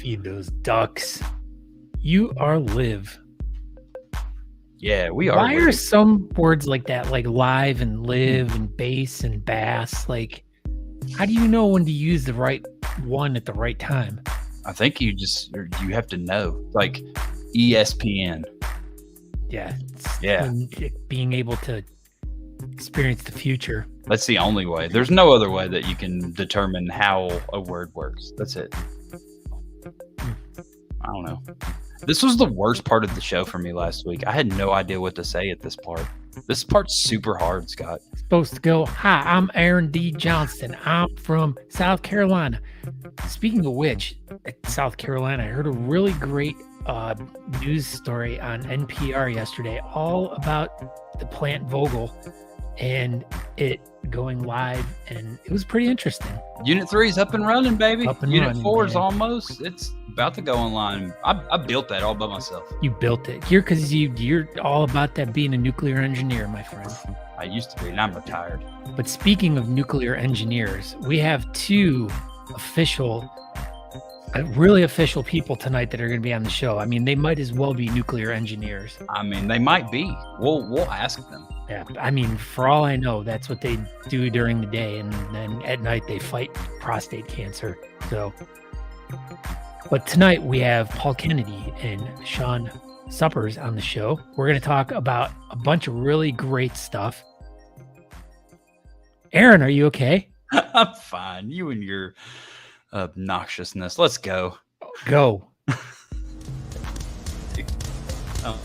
Feed those ducks. You are live. Yeah, we are. Why are some words like that, like live and live and bass and bass? Like, how do you know when to use the right one at the right time? I think you have to know, like ESPN. Yeah. Yeah. Being able to experience the future. That's the only way. There's no other way that you can determine how a word works. That's it. I don't know. This was the worst part of the show for me last week. I had no idea what to say at this part. This part's super hard, Scott. Supposed to go, hi, I'm Aaron D. Johnston. I'm from South Carolina. Speaking of which, at South Carolina, I heard a really great news story on NPR yesterday, all about the plant Vogel and it going live, and it was pretty interesting. Unit 3 is up and running, baby. Unit 4 is man. Almost. It's about to go online. I built that all by myself. You built it. You're all about that being a nuclear engineer, my friend. I used to be, and I'm retired. But speaking of nuclear engineers, we have two really official people tonight that are going to be on the show. I mean, they might as well be nuclear engineers. I mean, they might be. We'll ask them. Yeah, I mean, for all I know, that's what they do during the day, and then at night they fight prostate cancer. So, but tonight we have Paul Kennedy and Shawn Supers on the show. We're going to talk about a bunch of really great stuff. Aaron, are you okay? I'm fine. You and your obnoxiousness. Let's go. Go. Oh.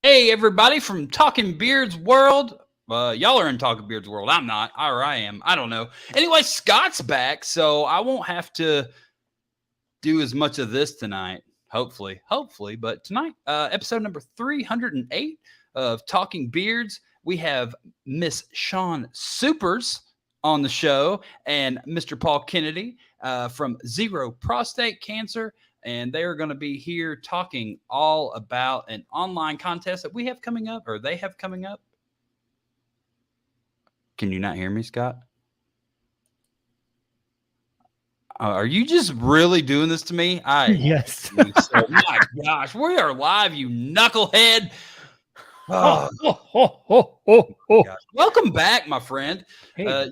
Hey, everybody from Talking Beards World. Y'all are in Talking Beards World. I'm not. Or I am. I don't know. Anyway, Scott's back, so I won't have to do as much of this tonight. Hopefully. But tonight, episode number 308 of Talking Beards, we have Miss Shawn Supers on the show and Mr. Paul Kennedy from Zero Prostate Cancer. And they are going to be here talking all about an online contest that we have coming up, or they have coming up. Can you not hear me, Scott? Are you just really doing this to me? Yes. So, my gosh, we are live, you knucklehead. Oh. Welcome back, my friend. Hey.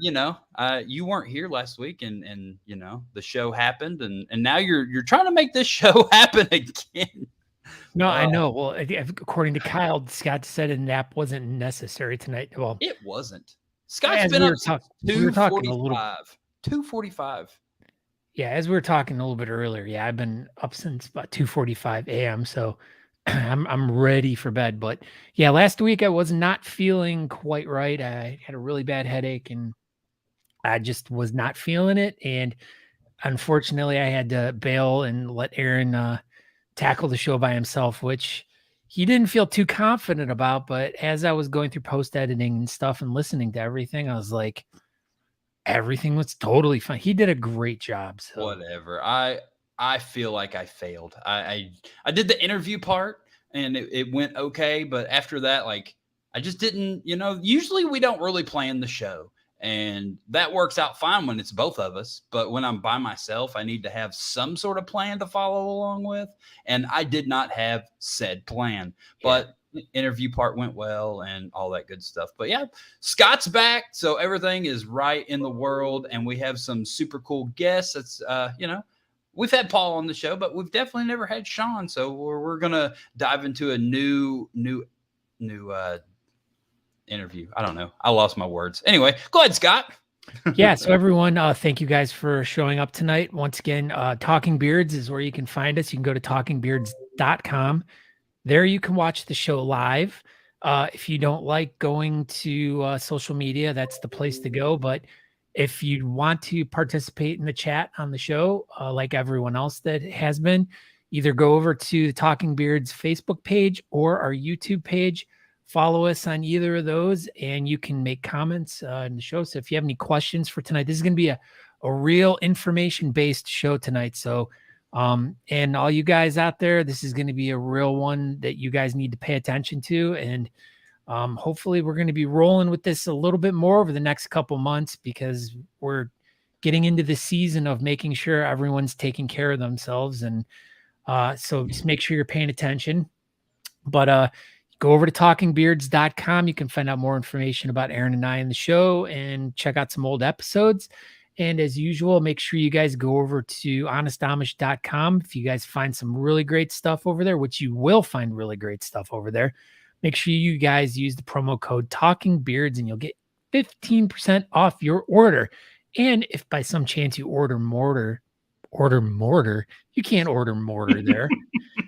You weren't here last week, and the show happened, and now you're trying to make this show happen again. No, I know. Well, according to Kyle, Scott said a nap wasn't necessary tonight. Well, it wasn't. Scott's been up since 2:45. Yeah, as we were talking a little bit earlier. Yeah, I've been up since about 2:45 a.m. So I'm ready for bed. But yeah, last week I was not feeling quite right. I had a really bad headache and I just was not feeling it. And unfortunately, I had to bail and let Aaron tackle the show by himself, which he didn't feel too confident about. But as I was going through post editing and stuff and listening to everything, I was like, everything was totally fine. He did a great job. So whatever. I feel like I failed. I did the interview part and it went okay. But after that, like, I just didn't, usually we don't really plan the show and that works out fine when it's both of us. But when I'm by myself, I need to have some sort of plan to follow along with. And I did not have said plan, but the interview part went well and all that good stuff. But yeah, Scott's back. So everything is right in the world. And we have some super cool guests. That's, we've had Paul on the show, but we've definitely never had Shawn. So we're going to dive into a new interview. I don't know. I lost my words. Anyway, go ahead, Scott. Yeah, so everyone, thank you guys for showing up tonight. Once again, Talking Beards is where you can find us. You can go to talkingbeards.com. There you can watch the show live. If you don't like going to social media, that's the place to go. But if you want to participate in the chat on the show, like everyone else that has been, either go over to the Talking Beards Facebook page or our YouTube page. Follow us on either of those, and you can make comments in the show. So if you have any questions for tonight, this is going to be a real information-based show tonight. So and all you guys out there, this is going to be a real one that you guys need to pay attention to. And hopefully we're going to be rolling with this a little bit more over the next couple months, because we're getting into the season of making sure everyone's taking care of themselves. And so just make sure you're paying attention. But go over to talkingbeards.com. You can find out more information about Aaron and I in the show and check out some old episodes. And as usual, make sure you guys go over to honestamish.com. If you guys find some really great stuff over there, which you will find really great stuff over there, make sure you guys use the promo code Talking Beards and you'll get 15% off your order. And if by some chance you order mortar, you can't order mortar there.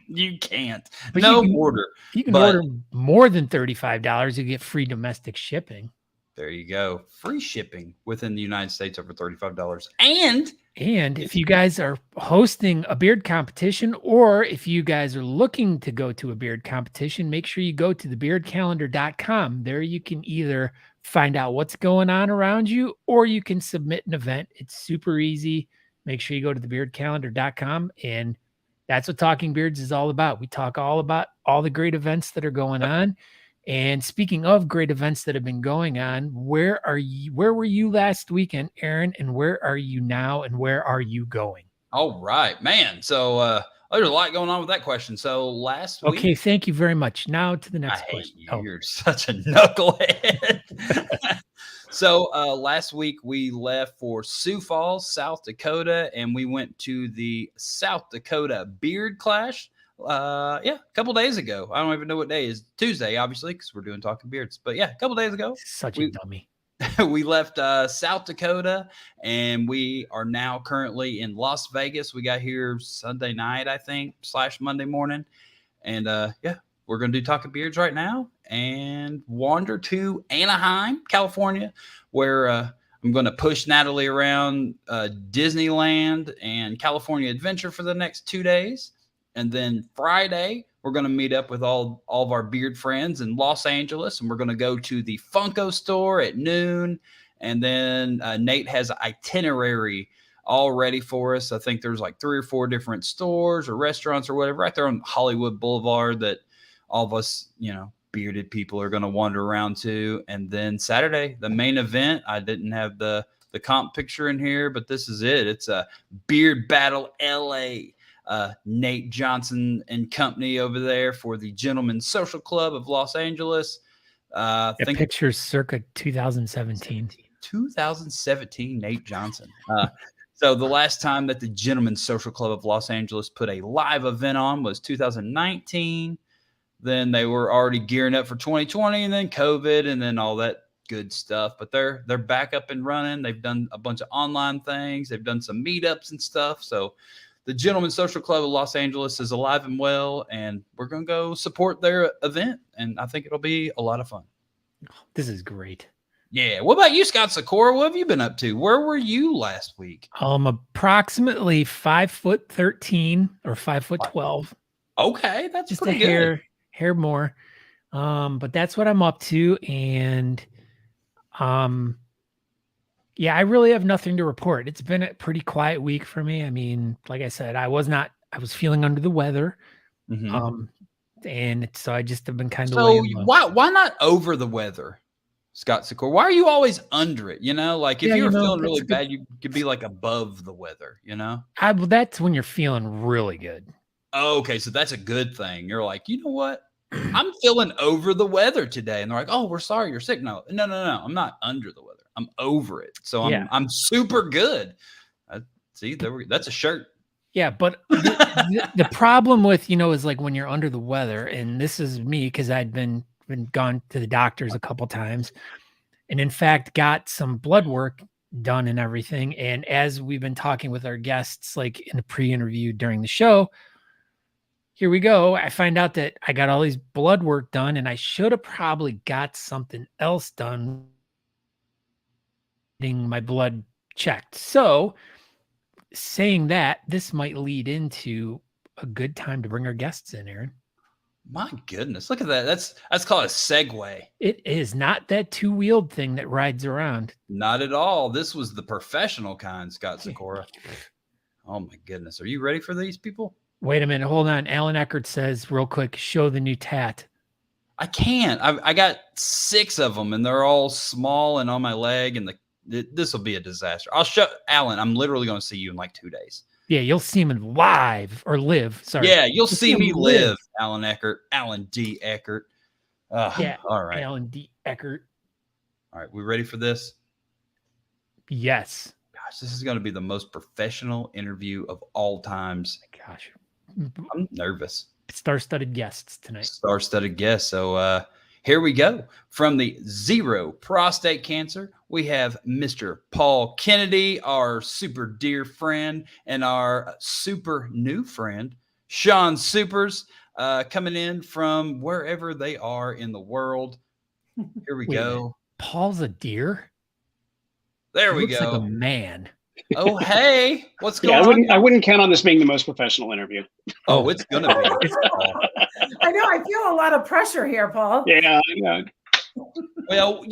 You can't. But no you can, order. You can order more than $35. You get free domestic shipping. There you go. Free shipping within the United States over $35. And if you guys are hosting a beard competition, or if you guys are looking to go to a beard competition, make sure you go to thebeardcalendar.com. There you can either find out what's going on around you, or you can submit an event. It's super easy. Make sure you go to thebeardcalendar.com, and that's what Talking Beards is all about. We talk all about all the great events that are going on. And speaking of great events that have been going on, where were you last weekend, Aaron? And where are you now? And where are you going? All right, man. So there's a lot going on with that question. So last week. Okay, thank you very much. Now to the next question. You're such a knucklehead. So last week we left for Sioux Falls, South Dakota, and we went to the South Dakota Beard Clash. A couple days ago. I don't even know what day it is. Tuesday, obviously, because we're doing Talking Beards. But yeah, a couple days ago. Such a dummy. We left South Dakota, and we are now currently in Las Vegas. We got here Sunday night, I think, / Monday morning. And we're going to do Talking Beards right now and wander to Anaheim, California, where I'm going to push Natalie around Disneyland and California Adventure for the next 2 days. And then Friday, we're going to meet up with all of our beard friends in Los Angeles, and we're going to go to the Funko store at noon. And then Nate has an itinerary all ready for us. I think there's like 3 or 4 different stores or restaurants or whatever right there on Hollywood Boulevard that all of us, bearded people are going to wander around to. And then Saturday, the main event, I didn't have the comp picture in here, but this is it. It's a Beard Battle LA. Nate Johnson and company over there for the Gentlemen's Social Club of Los Angeles. Pictures circa 2017. 2017, Nate Johnson. So the last time that the Gentlemen's Social Club of Los Angeles put a live event on was 2019. Then they were already gearing up for 2020, and then COVID, and then all that good stuff. But they're back up and running. They've done a bunch of online things. They've done some meetups and stuff. So the Gentlemen's Social Club of Los Angeles is alive and well, and we're going to go support their event, and I think it'll be a lot of fun. This is great. Yeah. What about you, Scott Sykora? What have you been up to? Where were you last week? Approximately 5'13" or 5'12". Okay, that's just pretty a good. hair more. But that's what I'm up to, and yeah, I really have nothing to report. It's been a pretty quiet week for me. I mean, like I said, I was feeling under the weather. Mm-hmm. And so I just have been kind of. So why not over the weather, Scott Sykora? Why are you always under it? Like if you're feeling really bad, you could be like above the weather, Well, that's when you're feeling really good. Oh, okay. So that's a good thing. You're like, you know what? I'm feeling over the weather today. And they're like, oh, we're sorry you're sick. No. I'm not under the weather. I'm over it. So I'm super good. See, that's a shirt. Yeah, but the problem with, is like when you're under the weather, and this is me because I'd been gone to the doctors a couple times, and in fact got some blood work done and everything. And as we've been talking with our guests, like in the pre-interview during the show, here we go. I find out that I got all these blood work done, and I should have probably got something else done, getting my blood checked. So, saying that, this might lead into a good time to bring our guests in, Aaron. My goodness, look at that. That's called a segue. It is not that two-wheeled thing that rides around. Not at all. This was the professional kind, Scott Sykora. Oh my goodness. Are you ready for these people? Wait a minute. Hold on. Alan Eckert says real quick, show the new tat. I can't. I got 6 of them, and they're all small and on my leg, and this will be a disaster. I'll show Alan. I'm literally going to see you in like 2 days. Yeah, you'll see him live or live. Sorry. Yeah, you'll see me live, Alan Eckert. Alan D. Eckert. Yeah. All right. Alan D. Eckert. All right. We ready for this? Yes. Gosh, this is going to be the most professional interview of all times. Gosh. I'm nervous. Star-studded guests tonight. Star-studded guests. So here we go. From the Zero Prostate Cancer, we have Mr. Paul Kennedy, our super dear friend, and our super new friend, Shawn Supers, coming in from wherever they are in the world. Here we go. Paul's a deer? There He we looks go. like a man. Oh, hey, what's going on? I wouldn't count on this being the most professional interview. Oh, it's going to be. I know. I feel a lot of pressure here, Paul. Yeah. Well,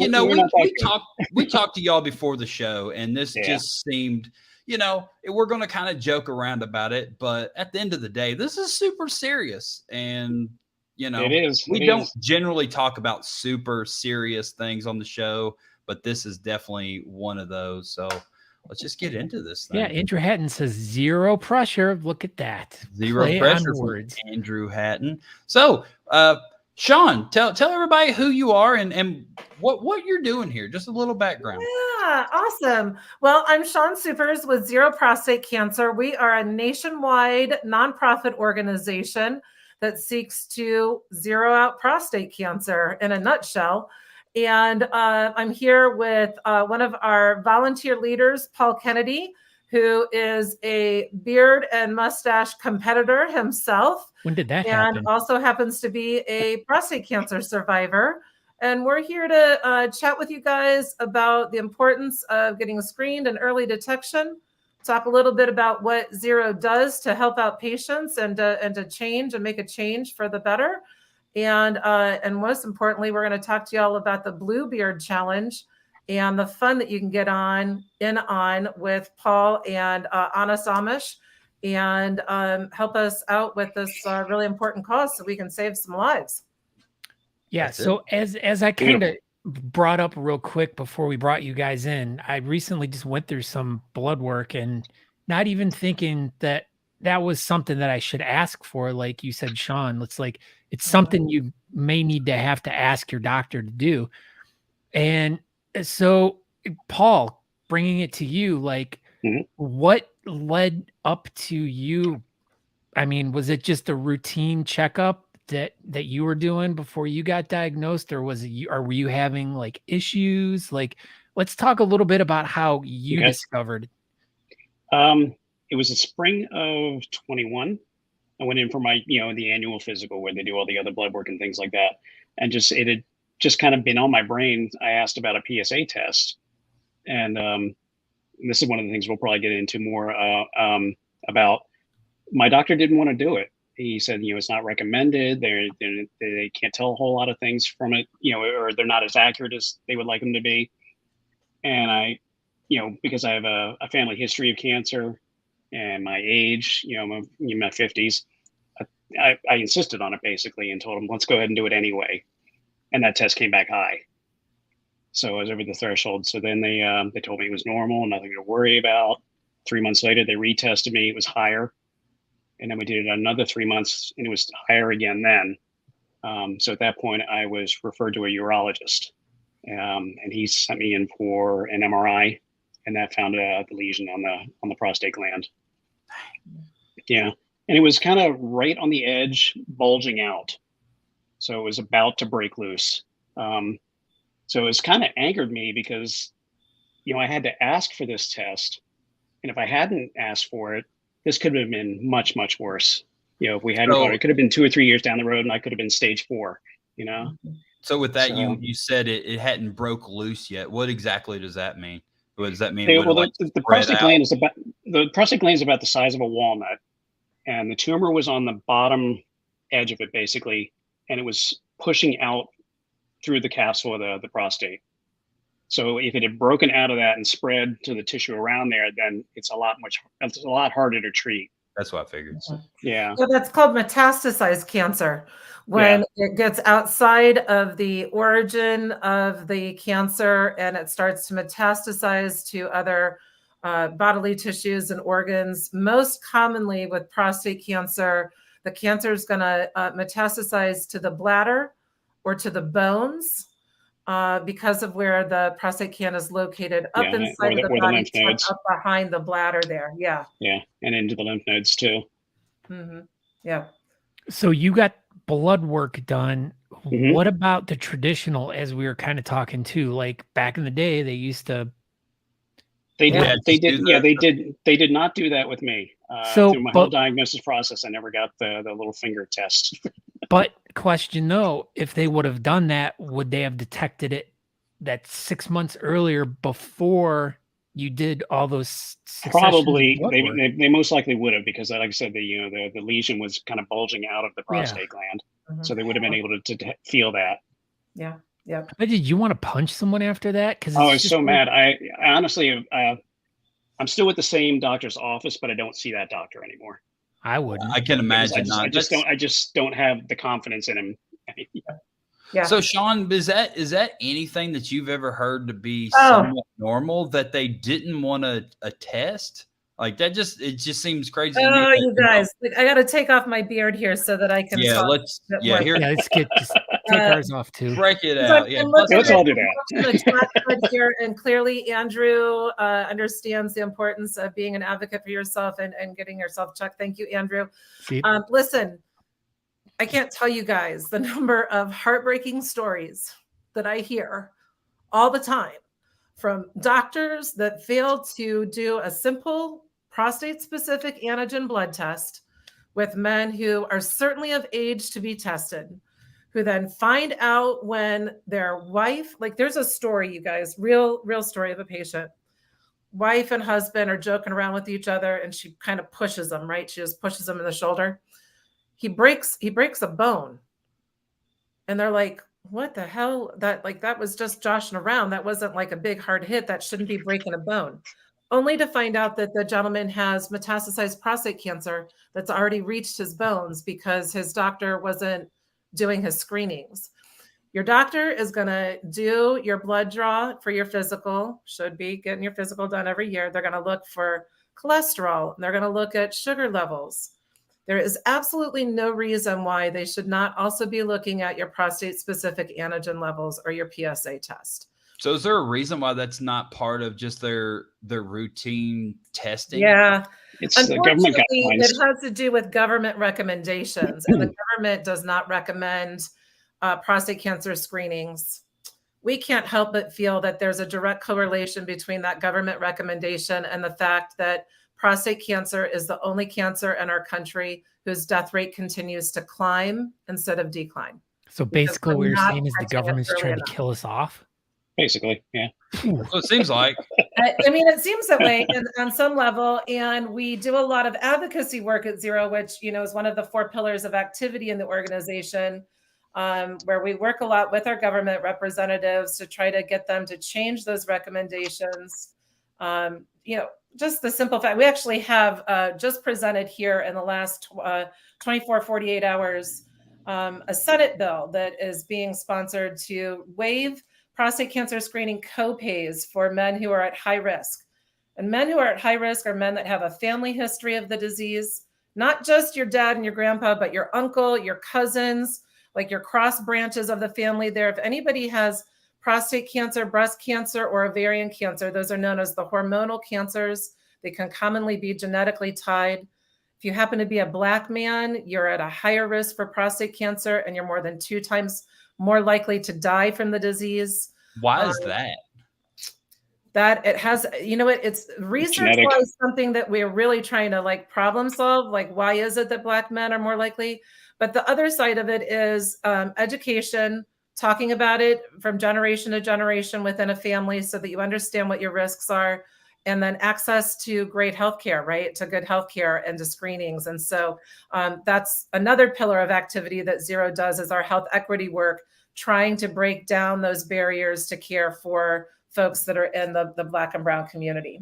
we talked to y'all before the show, and this just seemed, we're going to kind of joke around about it, but at the end of the day, this is super serious. And, it is. We don't generally talk about super serious things on the show, but this is definitely one of those. So let's just get into this thing. Yeah, Andrew Hatton says zero pressure. Look at that. Zero pressure from Andrew Hatton. So, Shawn, tell everybody who you are and what you're doing here. Just a little background. Yeah, awesome. Well, I'm Shawn Supers with Zero Prostate Cancer. We are a nationwide nonprofit organization that seeks to zero out prostate cancer in a nutshell. And I'm here with one of our volunteer leaders, Paul Kennedy, who is a beard and mustache competitor himself. When did that happen? And also happens to be a prostate cancer survivor. And we're here to chat with you guys about the importance of getting screened and early detection. Talk a little bit about what Zero does to help out patients and to change and make a change for the better. And most importantly, we're going to talk to y'all about the Bluebeard Challenge and the fun that you can get on with Paul and Honest Amish, and help us out with this really important cause so we can save some lives. Yeah. So as I kind of brought up real quick before we brought you guys in, I recently just went through some blood work and not even thinking that was something that I should ask for. Like you said, Shawn, it's something you may need to have to ask your doctor to do. And so, Paul, bringing it to you, what led up to you? I mean, was it just a routine checkup that you were doing before you got diagnosed, or were you having issues? Let's talk a little bit about how you discovered. It was the spring of 21. I went in for my, the annual physical where they do all the other blood work and things like that. And it had just kind of been on my brain. I asked about a PSA test. And this is one of the things we'll probably get into more about. My doctor didn't want to do it. He said, it's not recommended. They can't tell a whole lot of things from it, or they're not as accurate as they would like them to be. And I, because I have a family history of cancer and my age, I'm in my 50s, I insisted on it basically and told him, let's go ahead and do it anyway. And that test came back high. So I was over the threshold. So then they told me it was normal, nothing to worry about. 3 months later, they retested me. It was higher. And then we did it another 3 months and it was higher again then. So at that point, I was referred to a urologist. And he sent me in for an MRI, and that found the lesion on the prostate gland. Yeah. And it was kind of right on the edge, bulging out. So it was about to break loose. So it's kind of angered me because, I had to ask for this test. And if I hadn't asked for it, this could have been much, much worse. If we hadn't gone, it could have been 2 or 3 years down the road and I could have been stage 4, So with that, So- you said it hadn't broke loose yet. What exactly does that mean? What does that mean? Yeah, Would it, well, like, the spread prostate out? gland is about the size of a walnut, and the tumor was on the bottom edge of it basically, and it was pushing out through the capsule of the prostate. So if it had broken out of that and spread to the tissue around there, then it's a lot harder to treat. That's what I figured. Yeah. So that's called metastasized cancer. When it gets outside of the origin of the cancer and it starts to metastasize to other bodily tissues and organs, most commonly with prostate cancer, the cancer is going to metastasize to the bladder or to the bones because of where the prostate can is located up inside of the body, lymph nodes. up behind the bladder there. Yeah. Yeah. And into the lymph nodes too. Mm-hmm. Yeah. So you got blood work done. Mhm. What about the traditional, as we were kind of talking too, like back in the day, they used to, They Yeah, did. just do that. They did not do that with me. So, Through my whole but- diagnosis process, I never got the little finger test. but question though, if they would have done that, would they have detected it that 6 months earlier before you did all those successions of Probably, blood work? they most likely would have, because like I said, the lesion was kind of bulging out of the prostate gland, Mhm. so they would have been able to feel that. Yeah. Yeah. But did you want to punch someone after that? Because Oh, I was so mad. I honestly, I'm still with the same doctor's office, but I don't see that doctor anymore. I wouldn't. I can Because imagine not. I just don't have the confidence in him. Yeah. So Shawn, is that anything that you've ever heard to be Oh. somewhat normal that they didn't want to test? Like it just seems crazy. to me Oh, that, you guys! Like, I got to take off my beard here so that I can. Yeah, talk let's. a bit Yeah, more. here, Yeah, let's just take ours off too. break it Because out. Yeah, I'm looking Let's at- all do that. I'm looking at the track record here, and clearly Andrew understands the importance of being an advocate for yourself and getting yourself checked. Thank you, Andrew. See, Listen, I can't tell you guys the number of heartbreaking stories that I hear all the time from doctors that fail to do a simple prostate-specific antigen blood test with men who are certainly of age to be tested, who then find out when their wife, like there's a story, you guys, real story of a patient. Wife and husband are joking around with each other and she kind of pushes them, right? She just pushes him in the shoulder. He breaks a bone. And they're like, what the hell? That was just joshing around. That wasn't like a big hard hit. That shouldn't be breaking a bone. Only to find out that the gentleman has metastasized prostate cancer that's already reached his bones because his doctor wasn't doing his screenings. Your doctor is going to do your blood draw for your physical, should be getting your physical done every year. They're going to look for cholesterol, and they're going to look at sugar levels. There is absolutely no reason why they should not also be looking at your prostate-specific antigen levels or your PSA test. So is there a reason why that's not part of just their routine testing? Yeah. It's the government Unfortunately, guidelines. it has to do with government recommendations, and the government does not recommend prostate cancer screenings. We can't help but feel that there's a direct correlation between that government recommendation and the fact that prostate cancer is the only cancer in our country whose death rate continues to climb instead of decline. so basically what we're you're not saying is the catching it government's early trying enough. to kill us off? Basically, yeah. So it seems like. I mean, it seems that way on some level. And we do a lot of advocacy work at Zero, which, is one of the 4 pillars of activity in the organization, where we work a lot with our government representatives to try to get them to change those recommendations. Just the simple fact, we actually have just presented here in the last 24, 48 hours, a Senate bill that is being sponsored to waive prostate cancer screening co-pays for men who are at high risk. And men who are at high risk are men that have a family history of the disease, not just your dad and your grandpa, but your uncle, your cousins, like your cross branches of the family there. If anybody has prostate cancer, breast cancer, or ovarian cancer, those are known as the hormonal cancers. They can commonly be genetically tied. If you happen to be a Black man, you're at a higher risk for prostate cancer, and you're more than 2 times more likely to die from the disease. Why is that? that it has, it's research wise something that we're really trying to like problem solve. Like, why is it that Black men are more likely? But the other side of it is education, talking about it from generation to generation within a family so that you understand what your risks are, and then access to great healthcare, right? To good healthcare and to screenings. And so that's another pillar of activity that Zero does, is our health equity work, trying to break down those barriers to care for folks that are in the Black and brown community.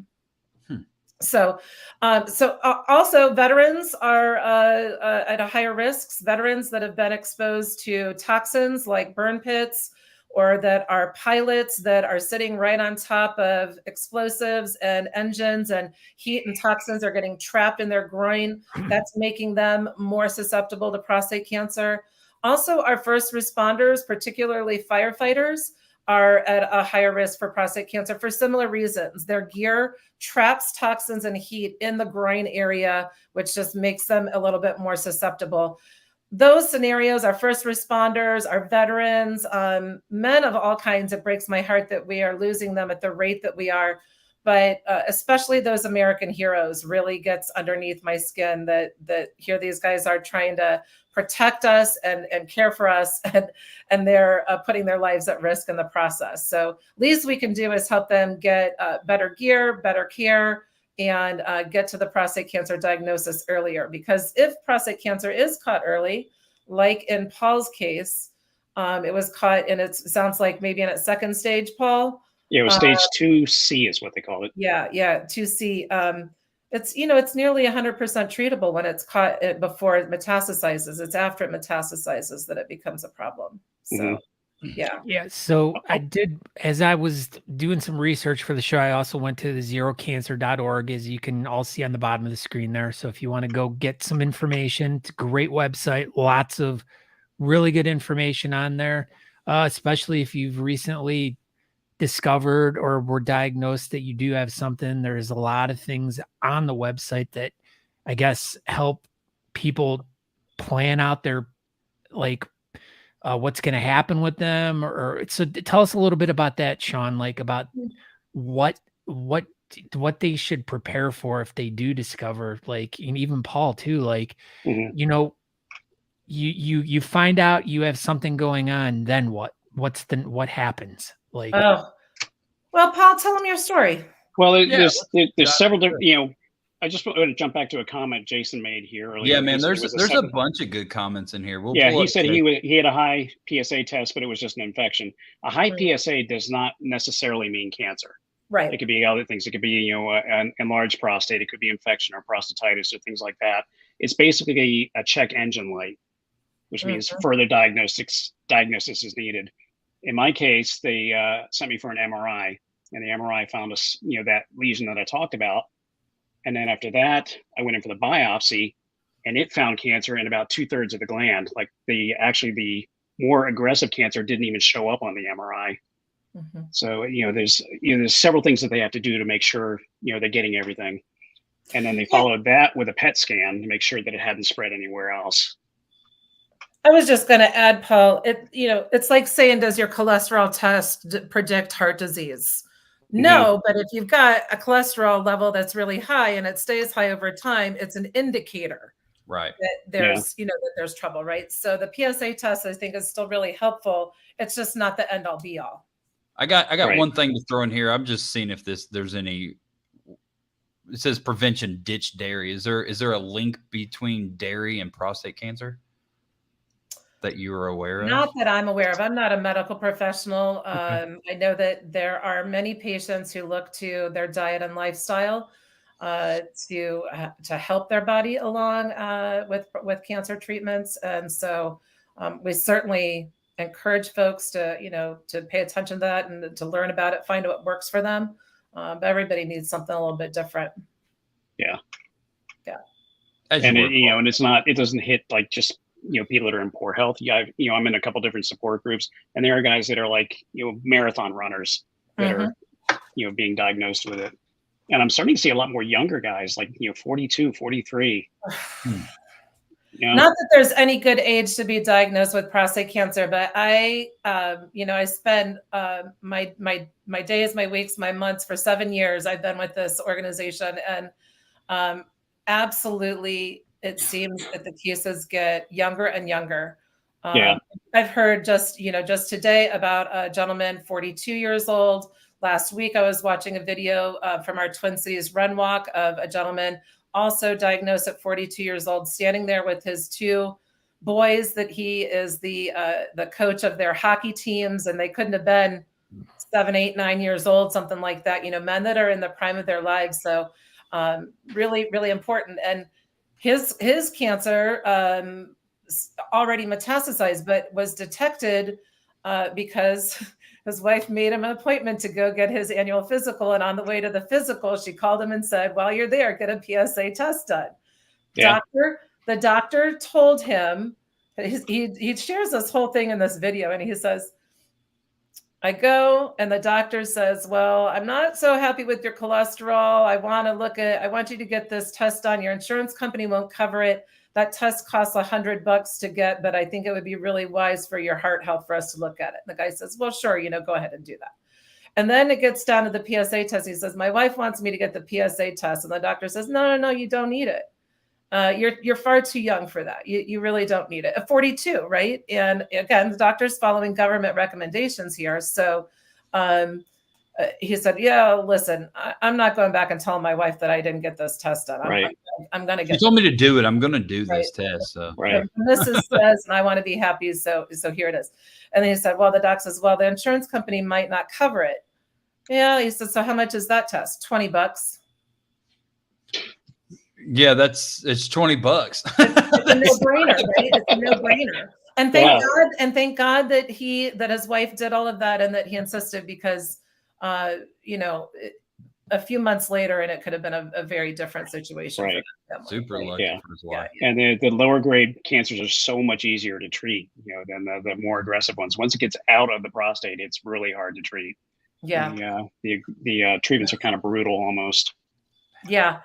So also veterans are at a higher risks. Veterans that have been exposed to toxins like burn pits, or that are pilots that are sitting right on top of explosives and engines, and heat and toxins are getting trapped in their groin. That's making them more susceptible to prostate cancer. Also, our first responders, particularly firefighters, are at a higher risk for prostate cancer for similar reasons. Their gear traps toxins and heat in the groin area, which just makes them a little bit more susceptible. Those scenarios, our first responders, our veterans, men of all kinds, it breaks my heart that we are losing them at the rate that we are. But especially those American heroes really gets underneath my skin, that here these guys are trying to protect us and care for us, and they're putting their lives at risk in the process. So least we can do is help them get better gear, better care, and get to the prostate cancer diagnosis earlier. Because if prostate cancer is caught early, like in Paul's case, it was caught, and it sounds like maybe in its second stage, Paul. Yeah, it was stage 2C is what they call it. Yeah, 2C. It's nearly 100% treatable when it's caught before it metastasizes. It's after it metastasizes that it becomes a problem. So, yeah. So I did, as I was doing some research for the show, I also went to the zerocancer.org, as you can all see on the bottom of the screen there. So if you want to go get some information, it's a great website. Lots of really good information on there, especially if you've recently discovered or were diagnosed that you do have something. There's a lot of things on the website that I guess help people plan out their what's going to happen with them. Or so tell us a little bit about that, Shawn, like about what they should prepare for if they do discover, like, and even Paul too, like, you find out you have something going on, then what happens? Like, well, Paul, tell them your story. Well, there's several different, I just want to jump back to a comment Jason made here earlier. Yeah, man, there's a bunch of good comments in here. He said he had a high PSA test, but it was just an infection. A high PSA does not necessarily mean cancer. Right. It could be other things. It could be, an enlarged prostate. It could be infection or prostatitis or things like that. It's basically a check engine light, which means further diagnosis is needed. In my case, they sent me for an MRI, and the MRI found us, that lesion that I talked about. And then after that, I went in for the biopsy, and it found cancer in about 2/3 of the gland. Like the more aggressive cancer didn't even show up on the MRI. So, there's several things that they have to do to make sure, they're getting everything. And then they followed that with a PET scan to make sure that it hadn't spread anywhere else. I was just going to add, Paul, it's like saying, does your cholesterol test predict heart disease? No, but if you've got a cholesterol level that's really high and it stays high over time, it's an indicator, right, that there's, that there's trouble, right? So the PSA test, I think, is still really helpful. It's just not the end all be all. I got one thing to throw in here. I'm just seeing if there's any. It says prevention, ditch dairy. Is there a link between dairy and prostate cancer that you are aware of? Not that I'm aware of. I'm not a medical professional. I know that there are many patients who look to their diet and lifestyle to help their body along with cancer treatments, and so we certainly encourage folks to pay attention to that and to learn about it, find out what works for them. But everybody needs something a little bit different. Yeah. And and it doesn't hit like just people that are in poor health. I'm in a couple different support groups, and there are guys that are like marathon runners that are being diagnosed with it. And I'm starting to see a lot more younger guys, like 42, 43. Yeah. Not that there's any good age to be diagnosed with prostate cancer, but I spend my days, my weeks, my months for 7 years. I've been with this organization, and absolutely, it seems that the cases get younger and younger. Yeah. I've heard just today about a gentleman, 42 years old. Last week, I was watching a video from our Twin Cities Run Walk of a gentleman also diagnosed at 42 years old, standing there with his 2 boys that he is the coach of their hockey teams, and they couldn't have been 7, 8, 9 years old, something like that. Men that are in the prime of their lives. So really, really important. And his cancer already metastasized, but was detected because his wife made him an appointment to go get his annual physical. And on the way to the physical, she called him and said, while you're there, get a PSA test done. Yeah. The doctor told him, he shares this whole thing in this video, and he says, I go, and the doctor says, well, I'm not so happy with your cholesterol. I want you to get this test done. Your insurance company won't cover it. That test costs $100 to get, but I think it would be really wise for your heart health for us to look at it. And the guy says, well, sure, go ahead and do that. And then it gets down to the PSA test. He says, my wife wants me to get the PSA test. And the doctor says, no, you don't need it. You're far too young for that. You really don't need it. At 42, right? And again, the doctor's following government recommendations here. So he said, yeah, listen, I'm not going back and telling my wife that I didn't get this test done. I'm going to get She told me to do it. I'm going to do this test. So. Right. And this says, and I want to be happy. So here it is. And then he said, well, the doc says, well, the insurance company might not cover it. Yeah. He said, so how much is that test? $20. Yeah, it's $20. It's a no-brainer, right? It's a no-brainer. And thank God that his wife did all of that, and that he insisted, because a few months later, and it could have been a very different situation. Right. Super lucky for his wife. Yeah. And the lower grade cancers are so much easier to treat, than the more aggressive ones. Once it gets out of the prostate, it's really hard to treat. Yeah. The treatments are kind of brutal almost. Yeah.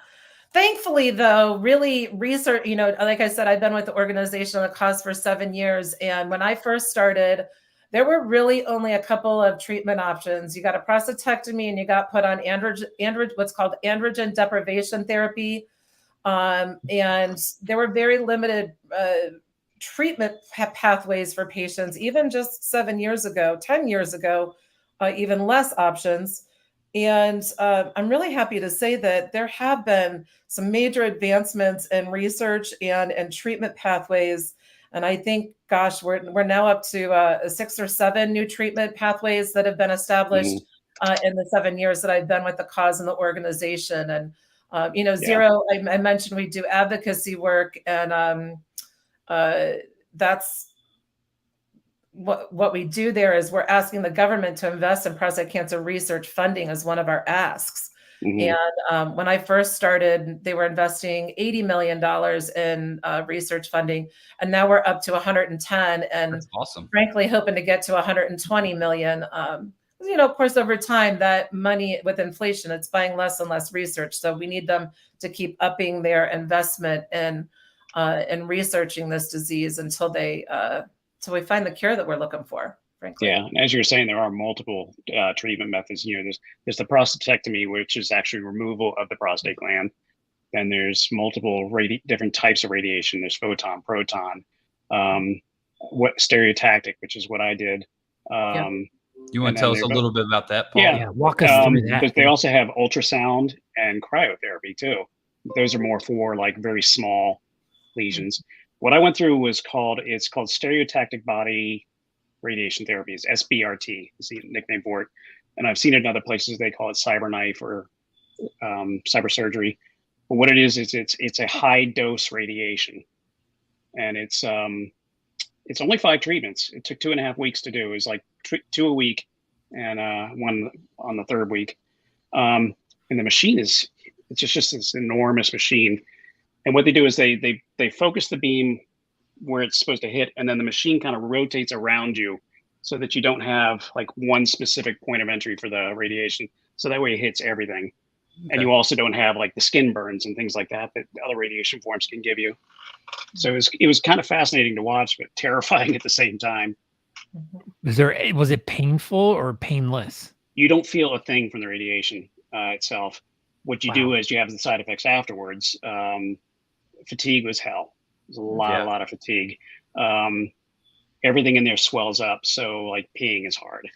Thankfully, though, really research, like I said, I've been with the organization on the cause for 7 years. And when I first started, there were really only a couple of treatment options. You got a prostatectomy, and you got put on what's called androgen deprivation therapy. And there were very limited treatment pathways for patients, even just 7 years ago, 10 years ago, even less options. And I'm really happy to say that there have been some major advancements in research and treatment pathways. And I think, gosh, we're now up to 6 or 7 new treatment pathways that have been established in the 7 years that I've been with the cause and the organization. And Zero, I mentioned we do advocacy work, and that's what we do there. Is we're asking the government to invest in prostate cancer research funding as one of our asks. Mm-hmm. And when I first started, they were investing $80 million in research funding, and now we're up to 110. And that's awesome. Frankly, hoping to get to 120 million. Of course, over time, that money with inflation, it's buying less and less research. So we need them to keep upping their investment in researching this disease until we find the cure that we're looking for, frankly. Yeah, and as you were saying, there are multiple treatment methods. There's the prostatectomy, which is actually removal of the prostate gland. Then there's multiple different types of radiation. There's photon, proton, stereotactic, which is what I did. You want to tell us a little bit about that, Paul? Yeah, walk us through that. But they also have ultrasound and cryotherapy too. Those are more for like very small lesions. What I went through it's called stereotactic body radiation therapy. It's SBRT is the nickname for it. And I've seen it in other places. They call it cyberknife or cyber surgery. But what it is it's a high dose radiation. And it's only 5 treatments. It took 2.5 weeks to do. It was like 2 a week and 1 on the 3rd week. And the machine it's just this enormous machine. And what they do is they focus the beam where it's supposed to hit, and then the machine kind of rotates around you so that you don't have like one specific point of entry for the radiation. So that way it hits everything. And you also don't have like the skin burns and things like that other radiation forms can give you. So it was kind of fascinating to watch, but terrifying at the same time. Was it painful or painless? You don't feel a thing from the radiation itself. What you do is you have the side effects afterwards. Fatigue was hell. There's a lot of fatigue. Everything in there swells up. So like peeing is hard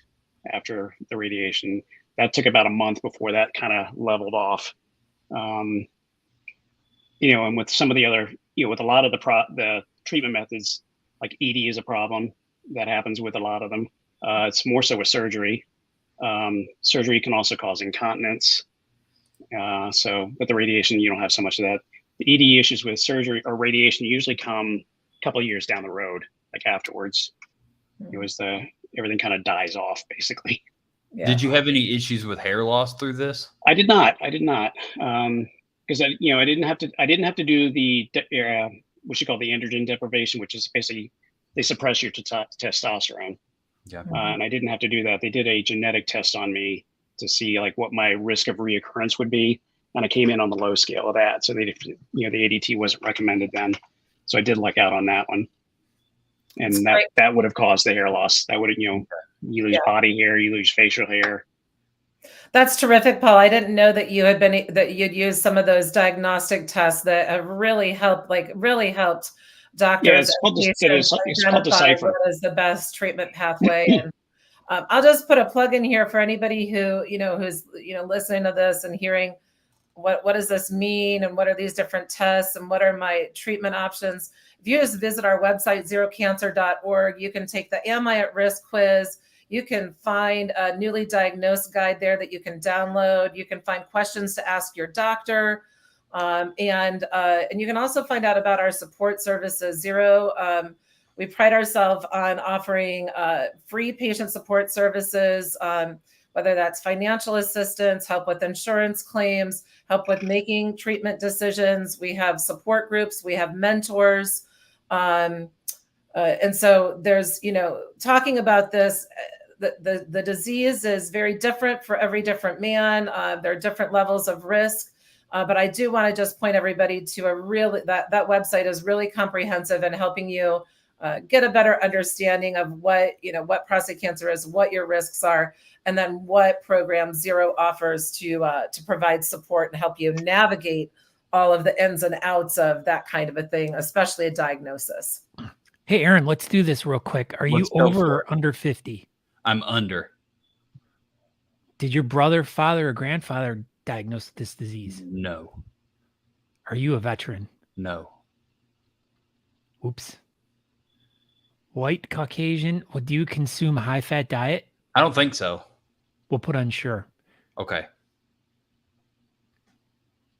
after the radiation. That took about a month before that kind of leveled off. And with some of the other, with a lot of the treatment methods, like ED is a problem that happens with a lot of them. It's more so with surgery. Surgery can also cause incontinence. But the radiation, you don't have so much of that. The ED issues with surgery or radiation usually come a couple of years down the road, like afterwards. It was everything kind of dies off basically. Yeah. Did you have any issues with hair loss through this? I did not. Because I didn't have to do the what you call the androgen deprivation, which is basically they suppress your testosterone. Yeah. And I didn't have to do that. They did a genetic test on me to see like what my risk of reoccurrence would be, and I came in on the low scale of that. So the ADT wasn't recommended then, so I did luck out on that one, and that would have caused the hair loss. That would have you lose body hair, you lose facial hair. That's terrific, Paul. I didn't know that you'd used some of those diagnostic tests that have really helped doctors. Yeah, it's called Decipher. What is the best treatment pathway? And I'll just put a plug in here for anybody who's listening to this and hearing what does this mean and what are these different tests and what are my treatment options. If you just visit our website, zerocancer.org, you can take the Am I at Risk quiz. You can find a newly diagnosed guide there that you can download. You can find questions to ask your doctor. And you can also find out about our support services. Zero, we pride ourselves on offering free patient support services, whether that's financial assistance, help with insurance claims, help with making treatment decisions. We have support groups, we have mentors. And so there's, talking about this, the disease is very different for every different man. There are different levels of risk. But I do want to just point everybody to that website is really comprehensive in helping you get a better understanding of what prostate cancer is, what your risks are, and then what program Zero offers to provide support and help you navigate all of the ins and outs of that kind of a thing, especially a diagnosis. Hey, Aaron, let's do this real quick. Are you over or under 50? I'm under. Did your brother, father, or grandfather diagnosed with this disease? No. Are you a veteran? No. Oops. White, Caucasian. Well, do you consume a high-fat diet? I don't think so. We'll put unsure. Okay.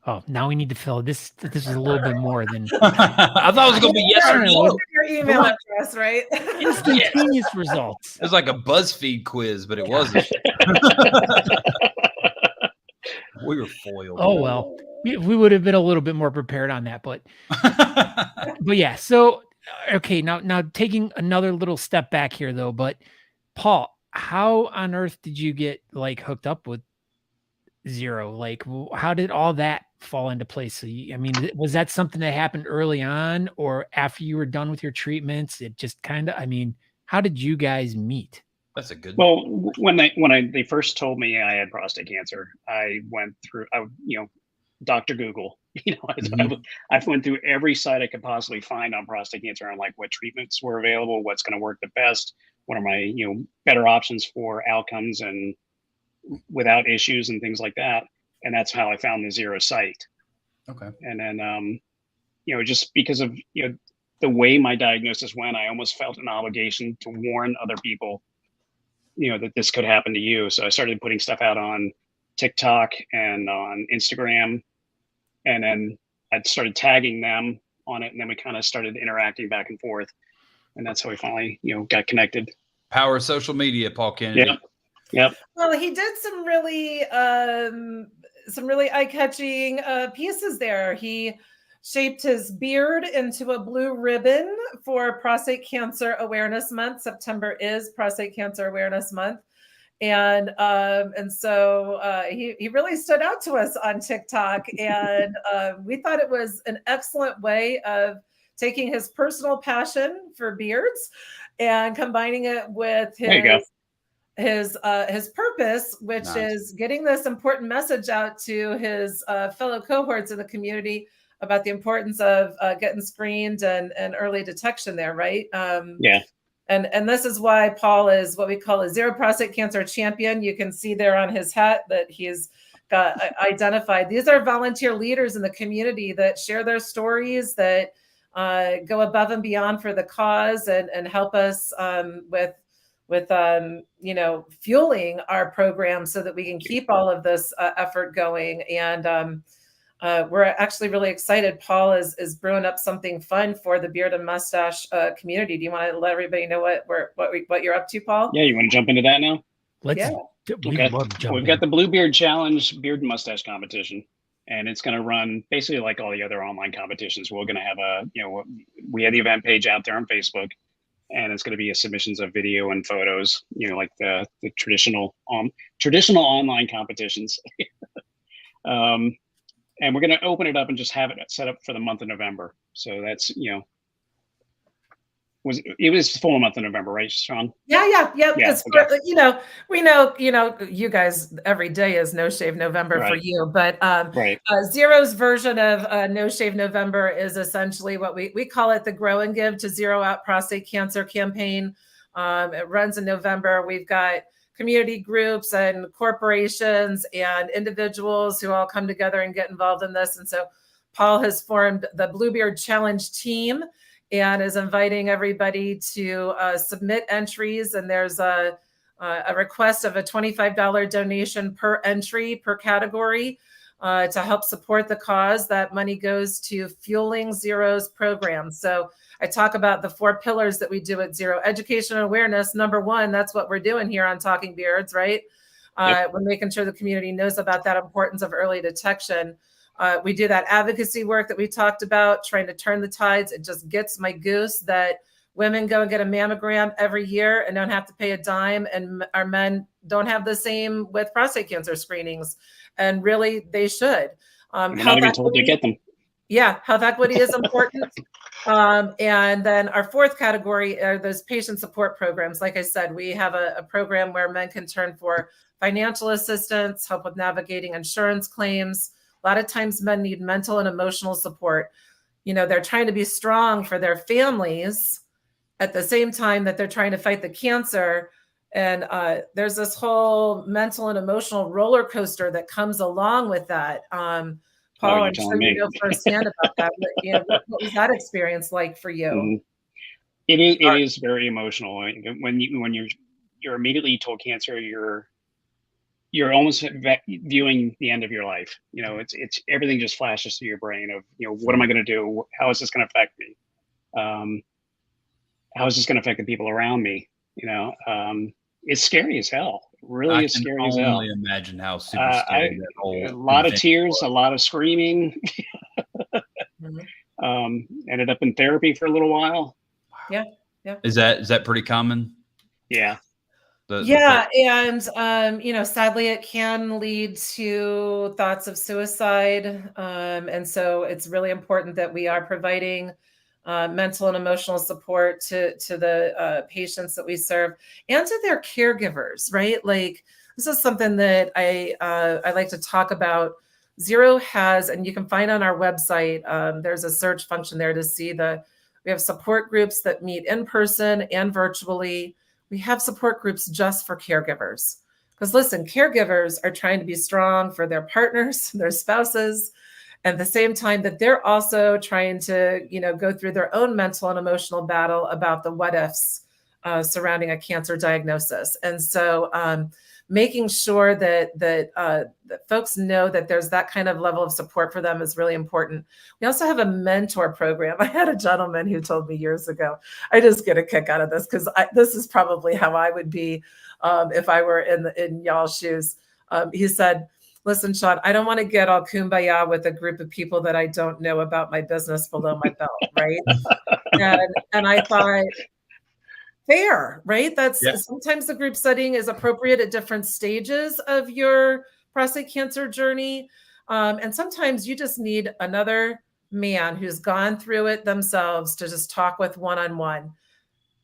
Oh, now we need to fill this. This is a little bit more than I thought it was going to be yes or no. Your email address, right? Instantaneous results. It was like a BuzzFeed quiz, but it wasn't. We were foiled. Oh, well, we would have been a little bit more prepared on that, but yeah. So, okay. Now taking another little step back here though, but Paul, how on earth did you get hooked up with Zero? How did all that fall into place? So was that something that happened early on or after you were done with your treatments? It just how did you guys meet? That's a good. Well, when they first told me I had prostate cancer, I went through, Dr. Google. I went through every site I could possibly find on prostate cancer on what treatments were available, what's going to work the best, what are my better options for outcomes and without issues and things like that. And that's how I found the Zero site. Okay. And then just because of the way my diagnosis went, I almost felt an obligation to warn other people that this could happen to you. So I started putting stuff out on TikTok and on Instagram, and then I started tagging them on it. And then we kind of started interacting back and forth. And that's how we finally, got connected. Power of social media, Paul Kennedy. Yep. Well, he did some really eye-catching pieces there. He shaped his beard into a blue ribbon for Prostate Cancer Awareness Month. September is Prostate Cancer Awareness Month. And so he really stood out to us on TikTok, and we thought it was an excellent way of taking his personal passion for beards and combining it with his purpose, which is getting this important message out to his fellow cohorts in the community about the importance of getting screened and early detection there, right? And this is why Paul is what we call a Zero Prostate Cancer champion. You can see there on his hat that he's got identified. These are volunteer leaders in the community that share their stories, that go above and beyond for the cause and help us with fueling our program so that we can keep all of this effort going. And we're actually really excited. Paul is brewing up something fun for the beard and mustache community. Do you want to let everybody know what you're up to, Paul? Yeah, you want to jump into that now? We've got the Bluebeard Challenge beard and mustache competition, and it's going to run basically like all the other online competitions. We're going to have we have the event page out there on Facebook, and it's going to be submissions of video and photos, like the traditional online competitions. And we're going to open it up and just have it set up for the month of November. So that's, it was full month of November, right, Shawn? Yeah. Okay. We know, you guys, every day is No Shave November for you, but Zero's version of No Shave November is essentially what we call it the Grow and Give to Zero Out Prostate Cancer campaign. It runs in November. We've got community groups and corporations and individuals who all come together and get involved in this. And so Paul has formed the Bluebeard Challenge team and is inviting everybody to submit entries. And there's a request of a $25 donation per entry per category to help support the cause. That money goes to Fueling Zero's program. So I talk about the 4 pillars that we do at Zero: education and awareness. Number 1, that's what we're doing here on Talking Beards, right? We're making sure the community knows about that importance of early detection. We do that advocacy work that we talked about, trying to turn the tides. It just gets my goose that women go and get a mammogram every year and don't have to pay a dime, and our men don't have the same with prostate cancer screenings, and really they should. We're not even told to get them. Yeah, health equity is important. And then our 4th category are those patient support programs. Like I said, we have a program where men can turn for financial assistance, help with navigating insurance claims. A lot of times men need mental and emotional support. They're trying to be strong for their families at the same time that they're trying to fight the cancer. And there's this whole mental and emotional roller coaster that comes along with that. Paul, I'm sure you know firsthand about that. What was that experience like for you? Mm-hmm. It is very emotional. When you're immediately told cancer, you're almost viewing the end of your life. It's everything just flashes through your brain of, what am I going to do? How is this going to affect me? How is this going to affect the people around me? It's scary as hell. It really is scary as hell. I can only imagine how super scary that whole a lot of tears, a lot of screaming. Ended up in therapy for a little while. Yeah. Is that pretty common? Yeah. And sadly, it can lead to thoughts of suicide. And so it's really important that we are providing mental and emotional support to the patients that we serve and to their caregivers, right? Like, this is something that I like to talk about. Zero has, and you can find on our website, there's a search function there to see we have support groups that meet in person and virtually. We have support groups just for caregivers. Because listen, caregivers are trying to be strong for their partners, their spouses, at the same time that they're also trying to, go through their own mental and emotional battle about the what ifs surrounding a cancer diagnosis. And so making sure that folks know that there's that kind of level of support for them is really important. We also have a mentor program. I had a gentleman who told me years ago, I just get a kick out of this because this is probably how I would be if I were in y'all's shoes. He said, "Listen, Shawn, I don't want to get all kumbaya with a group of people that I don't know about my business below my belt," right? And I thought, fair, right? That's Yeah. sometimes the group setting is appropriate at different stages of your prostate cancer journey. And sometimes you just need another man who's gone through it themselves to just talk with one-on-one,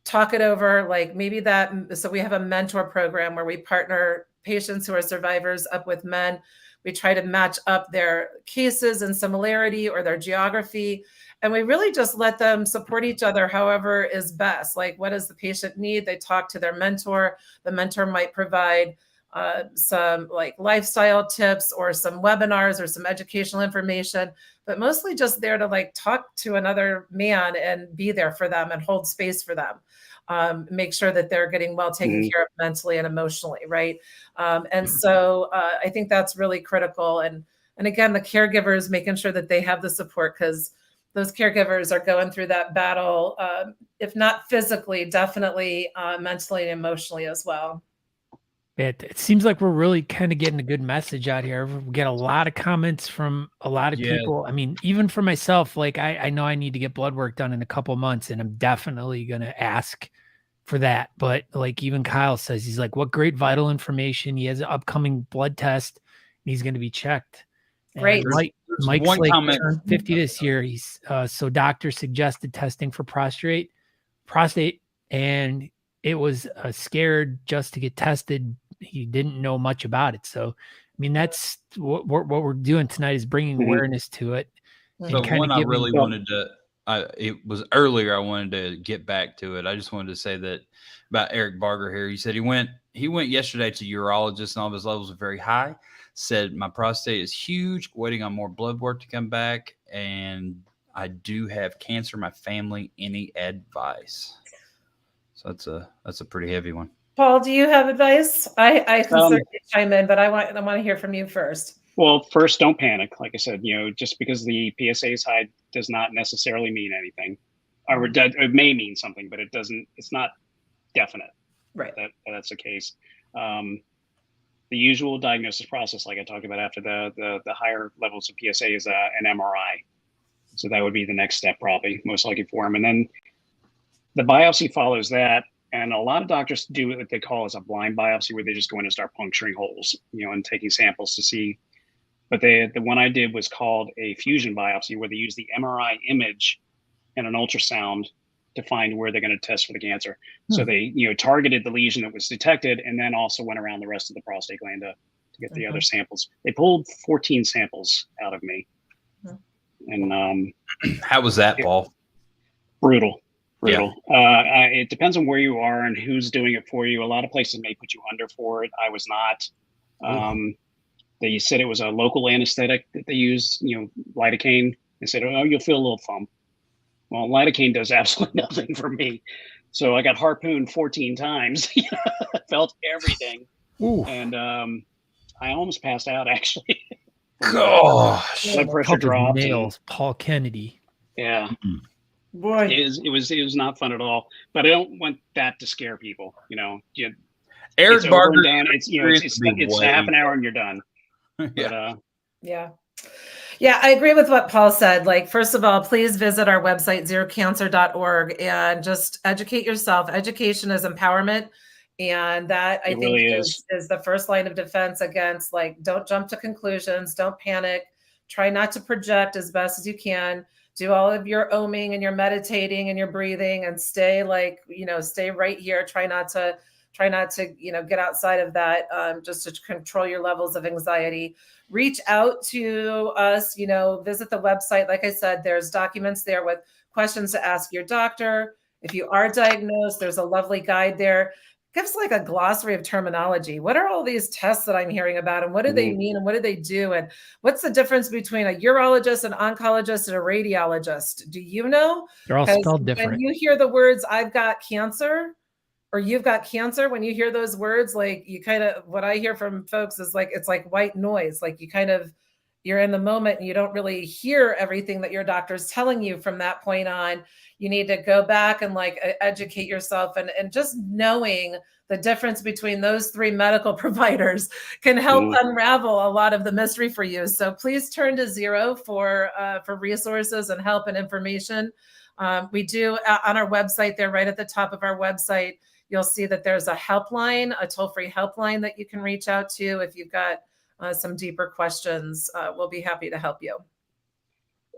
talk it over. Like maybe that, so we have a mentor program where we partner patients who are survivors up with men. We try to match up their cases and similarity or their geography. And we really just let them support each other however is best. Like, what does the patient need? They talk to their mentor. The mentor might provide some like lifestyle tips or some webinars or some educational information, but mostly just there to like talk to another man and be there for them and hold space for them. Make sure that they're getting well taken care of mentally and emotionally, right? And so I think that's really critical. And again, the caregivers making sure that they have the support, because those caregivers are going through that battle, if not physically, definitely mentally and emotionally as well. It seems like we're really kind of getting a good message out here. We get a lot of comments from a lot of people. I mean, even for myself, like I know I need to get blood work done in a couple months, and I'm definitely going to ask for that. But like even Kyle says, he's like, what great vital information. He has an upcoming blood test. And he's going to be checked. Great. Mike's one like comment. turned 50 this year. He's so doctor suggested testing for prostate, and it was scared just to get tested. He didn't know much about it. So, I mean, that's what we're doing tonight is bringing awareness to it. So one I really wanted to, it was earlier. I wanted to get back to it. I just wanted to say that about Eric Barger here. He said he went yesterday to urologist and all of his levels are very high. Said my prostate is huge, waiting on more blood work to come back, and I do have cancer in my family. Any advice? So that's a pretty heavy one. Paul, do you have advice? I can certainly chime in, but I want to hear from you first. Well, first, don't panic. Like I said, just because the PSA is high does not necessarily mean anything, or it may mean something, but it doesn't. It's not definite. Right. That's the case. The usual diagnosis process, like I talked about after the higher levels of PSA, is an MRI. So that would be the next step, probably most likely for him, and then the biopsy follows that. And a lot of doctors do what they call as a blind biopsy, where they just go in and start puncturing holes, and taking samples to see. But the one I did was called a fusion biopsy, where they use the MRI image and an ultrasound to find where they're going to test for the cancer. So they, targeted the lesion that was detected, and then also went around the rest of the prostate gland to get the other samples. They pulled 14 samples out of me. And how was that, Paul? Brutal. Yeah. It depends on where you are and who's doing it for you. A lot of places may put you under for it. I was not. They said it was a local anesthetic that they used, lidocaine. They said, oh, you'll feel a little thump. Well, lidocaine does absolutely nothing for me. So I got harpooned 14 times. Felt everything. Ooh. And I almost passed out, actually. Gosh. Blood pressure dropped. Nails, Paul Kennedy. Yeah. Mm-hmm. Boy, it was not fun at all. But I don't want that to scare people. Eric Barger. It's half an hour and you're done. Yeah. Yeah, I agree with what Paul said. Like, first of all, please visit our website, zerocancer.org, and just educate yourself. Education is empowerment. And that I think really is the first line of defense against, like, don't jump to conclusions, don't panic, try not to project as best as you can. Do all of your oming and your meditating and your breathing, and stay stay right here. Try not to, get outside of that, just to control your levels of anxiety. Reach out to us, visit the website. Like I said, there's documents there with questions to ask your doctor. If you are diagnosed, there's a lovely guide there. Gives like a glossary of terminology. What are all these tests that I'm hearing about, and what do they mean, and what do they do, and what's the difference between a urologist, an oncologist, and a radiologist? Do you know? They're all spelled different. When you hear the words "I've got cancer" or "you've got cancer," when you hear those words, like, you kind of, what I hear from folks is like, it's like white noise. Like, you kind of, you're in the moment and you don't really hear everything that your doctor's telling you from that point on. You need to go back and like educate yourself, and just knowing the difference between those three medical providers can help unravel a lot of the mystery for you. So please turn to Zero for resources and help and information. We do on our website there, right at the top of our website, you'll see that there's a helpline, a toll-free helpline that you can reach out to if you've got some deeper questions. We'll be happy to help you.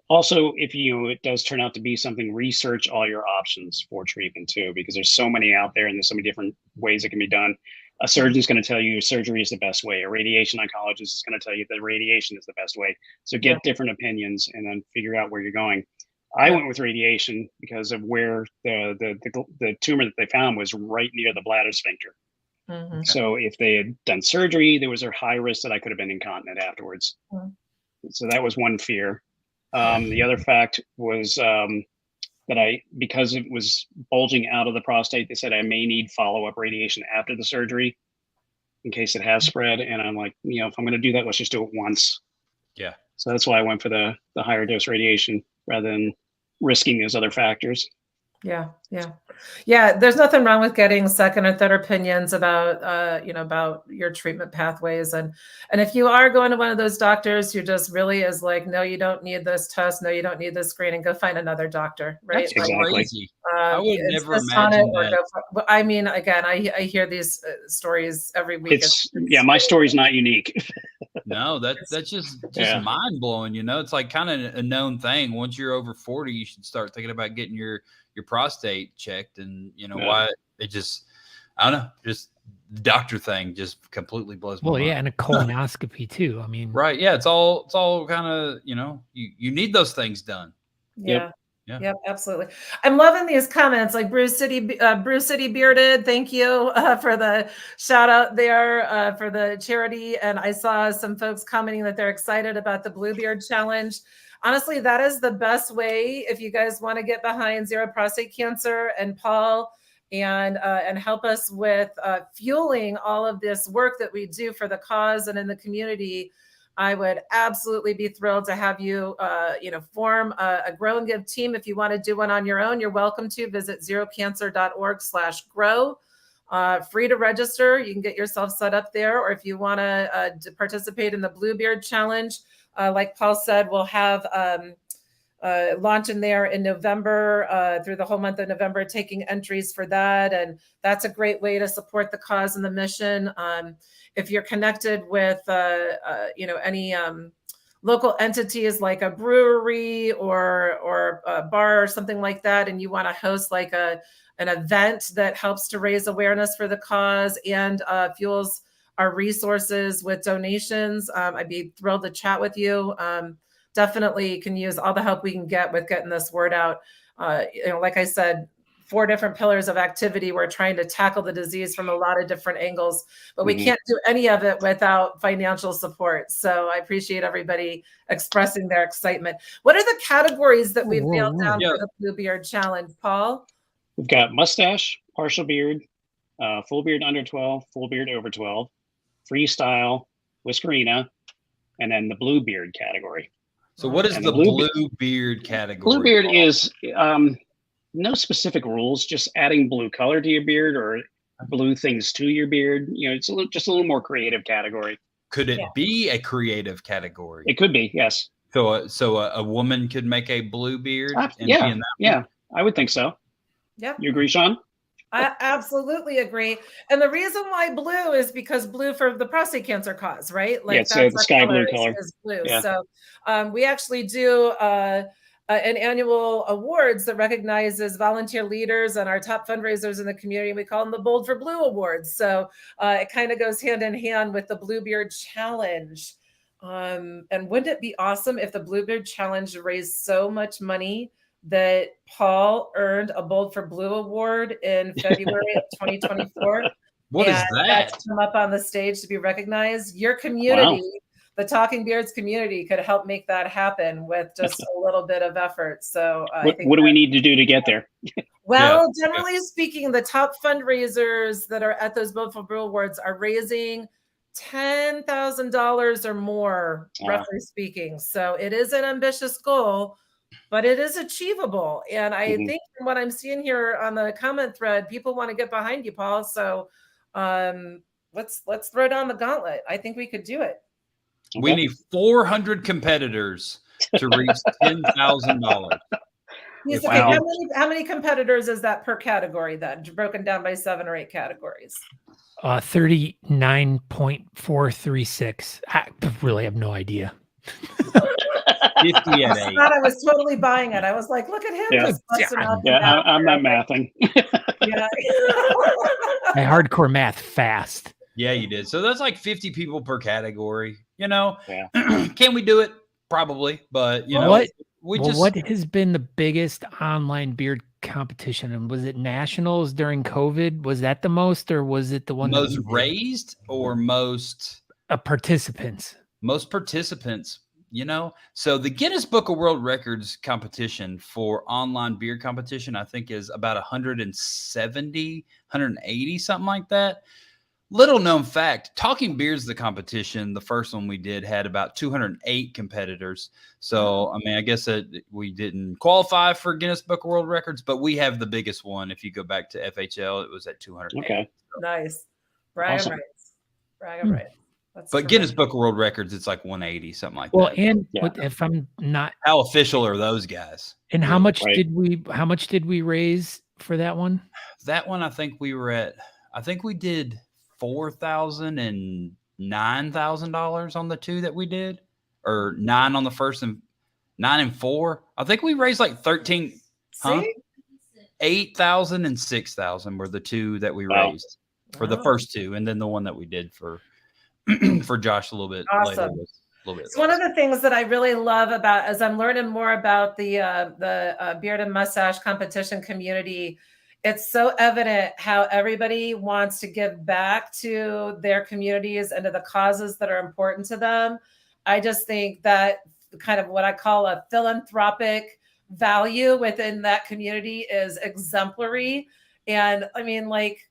Also, if it does turn out to be something, research all your options for treatment too, because there's so many out there and there's so many different ways it can be done. A surgeon's going to tell you surgery is the best way. A radiation oncologist is going to tell you that radiation is the best way. So get different opinions and then figure out where you're going. I went with radiation because of where the tumor that they found was right near the bladder sphincter. Mm-hmm. So if they had done surgery, there was a high risk that I could have been incontinent afterwards. Mm-hmm. So that was one fear. The other fact was that because it was bulging out of the prostate, they said I may need follow-up radiation after the surgery in case it has spread. And I'm like, if I'm going to do that, let's just do it once. Yeah. So that's why I went for the higher dose radiation rather than risking those other factors. Yeah. There's nothing wrong with getting second or third opinions about, about your treatment pathways. And if you are going to one of those doctors who just really is like, no, you don't need this test. No, you don't need this screening. Go find another doctor. Right. That's crazy. I would never imagine that. I mean, again, I hear these stories every week. My story's not unique. No, that's just mind blowing. It's like kind of a known thing. Once you're over 40, you should start thinking about getting your prostate checked. And why it just, I don't know, just the doctor thing just completely blows my mind. Well, yeah, and a colonoscopy too. I mean, right. Yeah. It's all kind of, you need those things done. Yeah. Yep, absolutely. I'm loving these comments, like Bruce City Bearded. Thank you for the shout out there for the charity. And I saw some folks commenting that they're excited about the Bluebeard Challenge. Honestly, that is the best way if you guys want to get behind Zero Prostate Cancer and Paul and help us with fueling all of this work that we do for the cause and in the community. I would absolutely be thrilled to have you, form a Grow and Give team. If you want to do one on your own, you're welcome to visit zerocancer.org/grow. Free to register. You can get yourself set up there. Or if you want to participate in the Bluebeard Challenge, like Paul said, we'll have launching there in November through the whole month of November, taking entries for that. And that's a great way to support the cause and the mission. If you're connected with, any local entities like a brewery or a bar or something like that, and you want to host like an event that helps to raise awareness for the cause and fuels our resources with donations, I'd be thrilled to chat with you. Definitely can use all the help we can get with getting this word out. Like I said, 4 different pillars of activity. We're trying to tackle the disease from a lot of different angles, but we can't do any of it without financial support. So I appreciate everybody expressing their excitement. What are the categories that we've nailed down for the Bluebeard Challenge, Paul? We've got mustache, partial beard, full beard under 12, full beard over 12, freestyle, whiskerina, and then the blue beard category. So what is the blue beard category? Blue beard is no specific rules, just adding blue color to your beard or blue things to your beard. It's just a little more creative category. Could it be a creative category? It could be, yes. So a woman could make a blue beard? Be in that I would think so. Yeah. You agree, Shawn? I absolutely agree. And the reason why blue is because blue for the prostate cancer cause, right? Like that's the sky blue color. Is blue. Yeah. So we actually do an annual awards that recognizes volunteer leaders and our top fundraisers in the community. We call them the Bold for Blue Awards. So it kind of goes hand in hand with the Bluebeard Challenge. And wouldn't it be awesome if the Bluebeard Challenge raised so much money that Paul earned a Bold for Blue Award in February of 2024? What is that? To come up on the stage to be recognized. Your community, the Talking Beards community, could help make that happen with just a little bit of effort. So what do we need to do to get there? Well, generally speaking, the top fundraisers that are at those Bold for Blue Awards are raising $10,000 or more, roughly speaking. So it is an ambitious goal, but it is achievable. And I think from what I'm seeing here on the comment thread, people want to get behind you, Paul. So let's throw down the gauntlet. I think we could do it. We need 400 competitors to reach $10,000. Yes, okay. How many competitors is that per category then, broken down by 7 or 8 categories? 39.436. I really have no idea. 50 at 8. I was totally buying it. I was like, look at him. I'm not mathing. Yeah. I hardcore math fast. Yeah, you did. So that's like 50 people per category. You know, Yeah. Can we do it? Probably, but you know, what has been the biggest online beard competition? And was it nationals during COVID? Was that the most, or was it the one most raised or most participants? Most participants. You know, so the Guinness Book of World Records competition for online beard competition, I think, is about 170, 180, something like that. Little known fact, Talking Beards, the competition, the first one we did, had about 208 competitors. So, I mean, I guess that we didn't qualify for Guinness Book of World Records, but we have the biggest one. If you go back to FHL, it was at 208. Okay. So. Nice. Bragging rights. But Guinness Book of World Records, it's like 180, something like that. Well, and if I'm not, how official are those guys? And how much did we raise for that one? That one, I think we did $4,000 and $9,000 on the 2 that we did, or 9 on the first and 9 and 4. I think we raised like 13, 8,000 and 6,000 were the 2 that we raised for the first 2, and then the one that we did for Josh a little bit later. It's one of the things that I really love about, as I'm learning more about the beard and mustache competition community. It's so evident how everybody wants to give back to their communities and to the causes that are important to them. I just think that kind of what I call a philanthropic value within that community is exemplary. And I mean, like,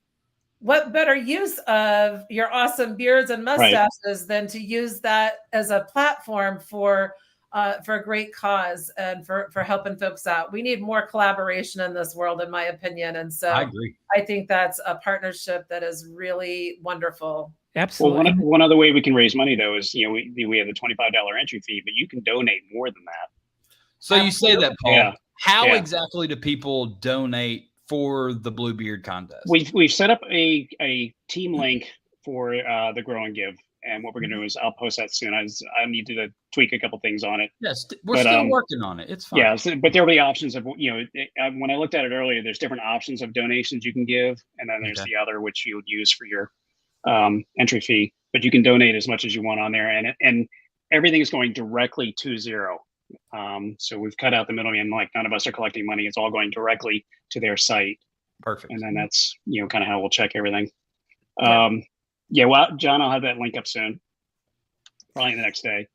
what better use of your awesome beards and mustaches than to use that as a platform for a great cause and for helping folks out. We need more collaboration in this world, in my opinion. And so I agree. I think that's a partnership that is really wonderful. Absolutely. Well, one other way we can raise money, though, is, you know, we have the $25 entry fee, but you can donate more than that. So you say that, Paul. Yeah. How exactly do people donate for the Bluebeard contest? We've set up a team link for the Grow and Give. And what we're going to do is I'll post that soon. I need to tweak a couple things on it. Yes, we're still working on it. It's fine. Yeah, but there will be options of, you know, when I looked at it earlier, there's different options of donations you can give. And then there's the other, which you would use for your entry fee. But you can donate as much as you want on there. And everything is going directly to Zero. So we've cut out the middleman. Like, none of us are collecting money. It's all going directly to their site. Perfect. And then that's, you know, kind of how we'll check everything. Yeah, well, John, I'll have that link up soon, probably the next day.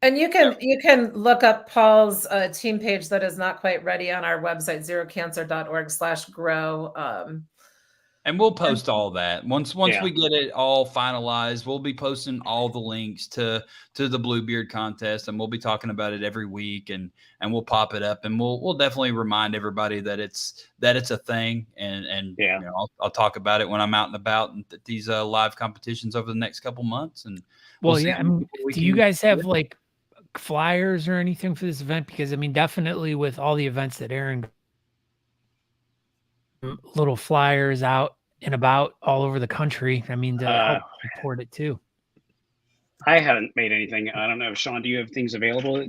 And you can look up Paul's team page that is not quite ready on our website, zerocancer.org/grow. And we'll post all that. Once we get it all finalized, we'll be posting all the links to the Bluebeard contest, and we'll be talking about it every week, and we'll pop it up, and we'll definitely remind everybody that it's a thing, and you know, I'll talk about it when I'm out and about and these live competitions over the next couple months. And do you guys have like flyers or anything for this event? Because I mean, definitely with all the events that Aaron, little flyers out and about all over the country. I mean, to help support it too. I haven't made anything. I don't know, Shawn, do you have things available? Well,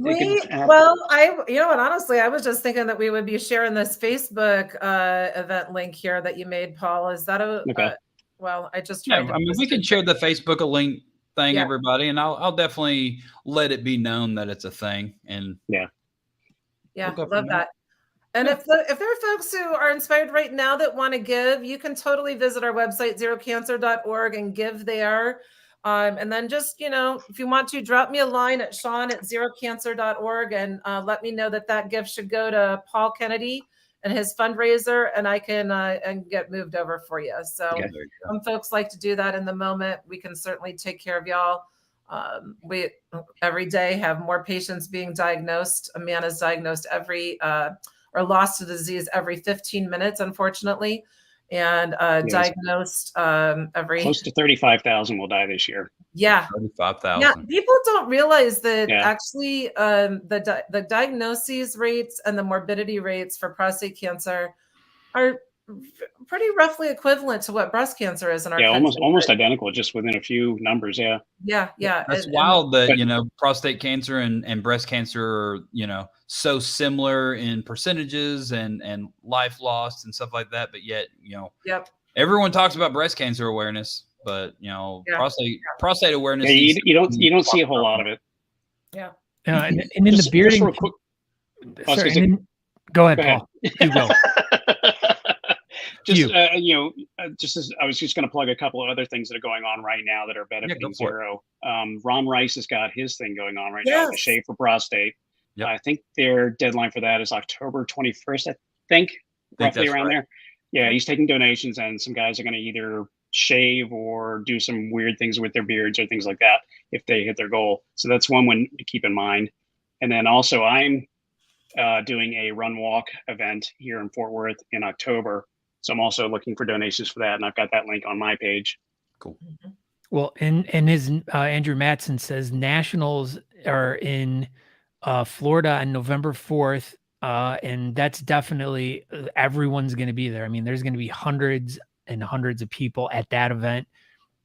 you know what, honestly, I was just thinking that we would be sharing this Facebook event link here that you made, Paul. Is that well, I just tried. I mean, we can share the Facebook link thing, everybody, and I'll definitely let it be known that it's a thing. And love that. And if there are folks who are inspired right now that want to give, you can totally visit our website, zerocancer.org, and give there. And then just, you know, if you want to, drop me a line at Shawn@zerocancer.org and let me know that gift should go to Paul Kennedy and his fundraiser, and I can and get moved over for you. So Okay. some folks like to do that in the moment. We can certainly take care of y'all. We every day have more patients being diagnosed. A man is diagnosed or lost to disease every 15 minutes, unfortunately, and diagnosed every close to 35,000 will die this year. Yeah. 35,000. Yeah. People don't realize that Yeah. actually the diagnoses rates and the morbidity rates for prostate cancer are pretty roughly equivalent to what breast cancer is in our country. Almost identical, just within a few numbers. Yeah. Yeah. That's wild that, prostate cancer and breast cancer are, so similar in percentages and life lost and stuff like that. But yet, Yep. everyone talks about breast cancer awareness, but, prostate awareness. Yeah, you don't see a whole lot of it. Yeah. And in the bearding. Go ahead, Paul. You go. I was just going to plug a couple of other things that are going on right now that are benefiting Zero. Ron Rice has got his thing going on right now, the Shave for Prostate. Yep. I think their deadline for that is October 21st, I think roughly around there. Yeah, he's taking donations, and some guys are going to either shave or do some weird things with their beards or things like that if they hit their goal. So that's one to keep in mind. And then also I'm doing a run walk event here in Fort Worth in October. So I'm also looking for donations for that, and I've got that link on my page. Cool. Well, and his Andrew Matson says nationals are in Florida on November 4th, and that's definitely everyone's going to be there. I mean, there's going to be hundreds and hundreds of people at that event.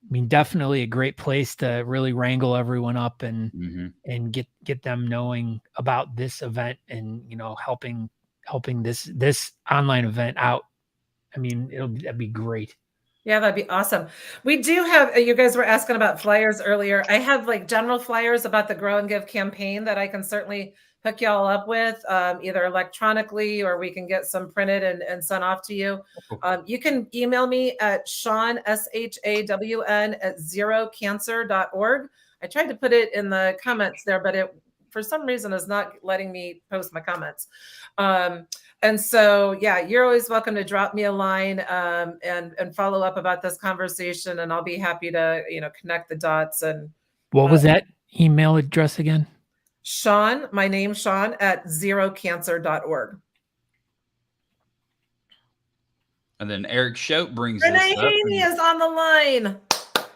I mean, definitely a great place to really wrangle everyone up and get them knowing about this event and helping this online event out. I mean, that'd be great. Yeah, that'd be awesome. We do have, you guys were asking about flyers earlier. I have like general flyers about the Grow and Give campaign that I can certainly hook y'all up with, either electronically or we can get some printed and sent off to you. You can email me at Shawn, SHAWN @zerocancer.org. I tried to put it in the comments there, but it, for some reason, is not letting me post my comments. And so, yeah, you're always welcome to drop me a line and follow up about this conversation, and I'll be happy to, connect the dots. And what was that email address again? Shawn, my name, Shawn, @zerocancer.org. And then Eric Schote brings Renee Haney is on the line.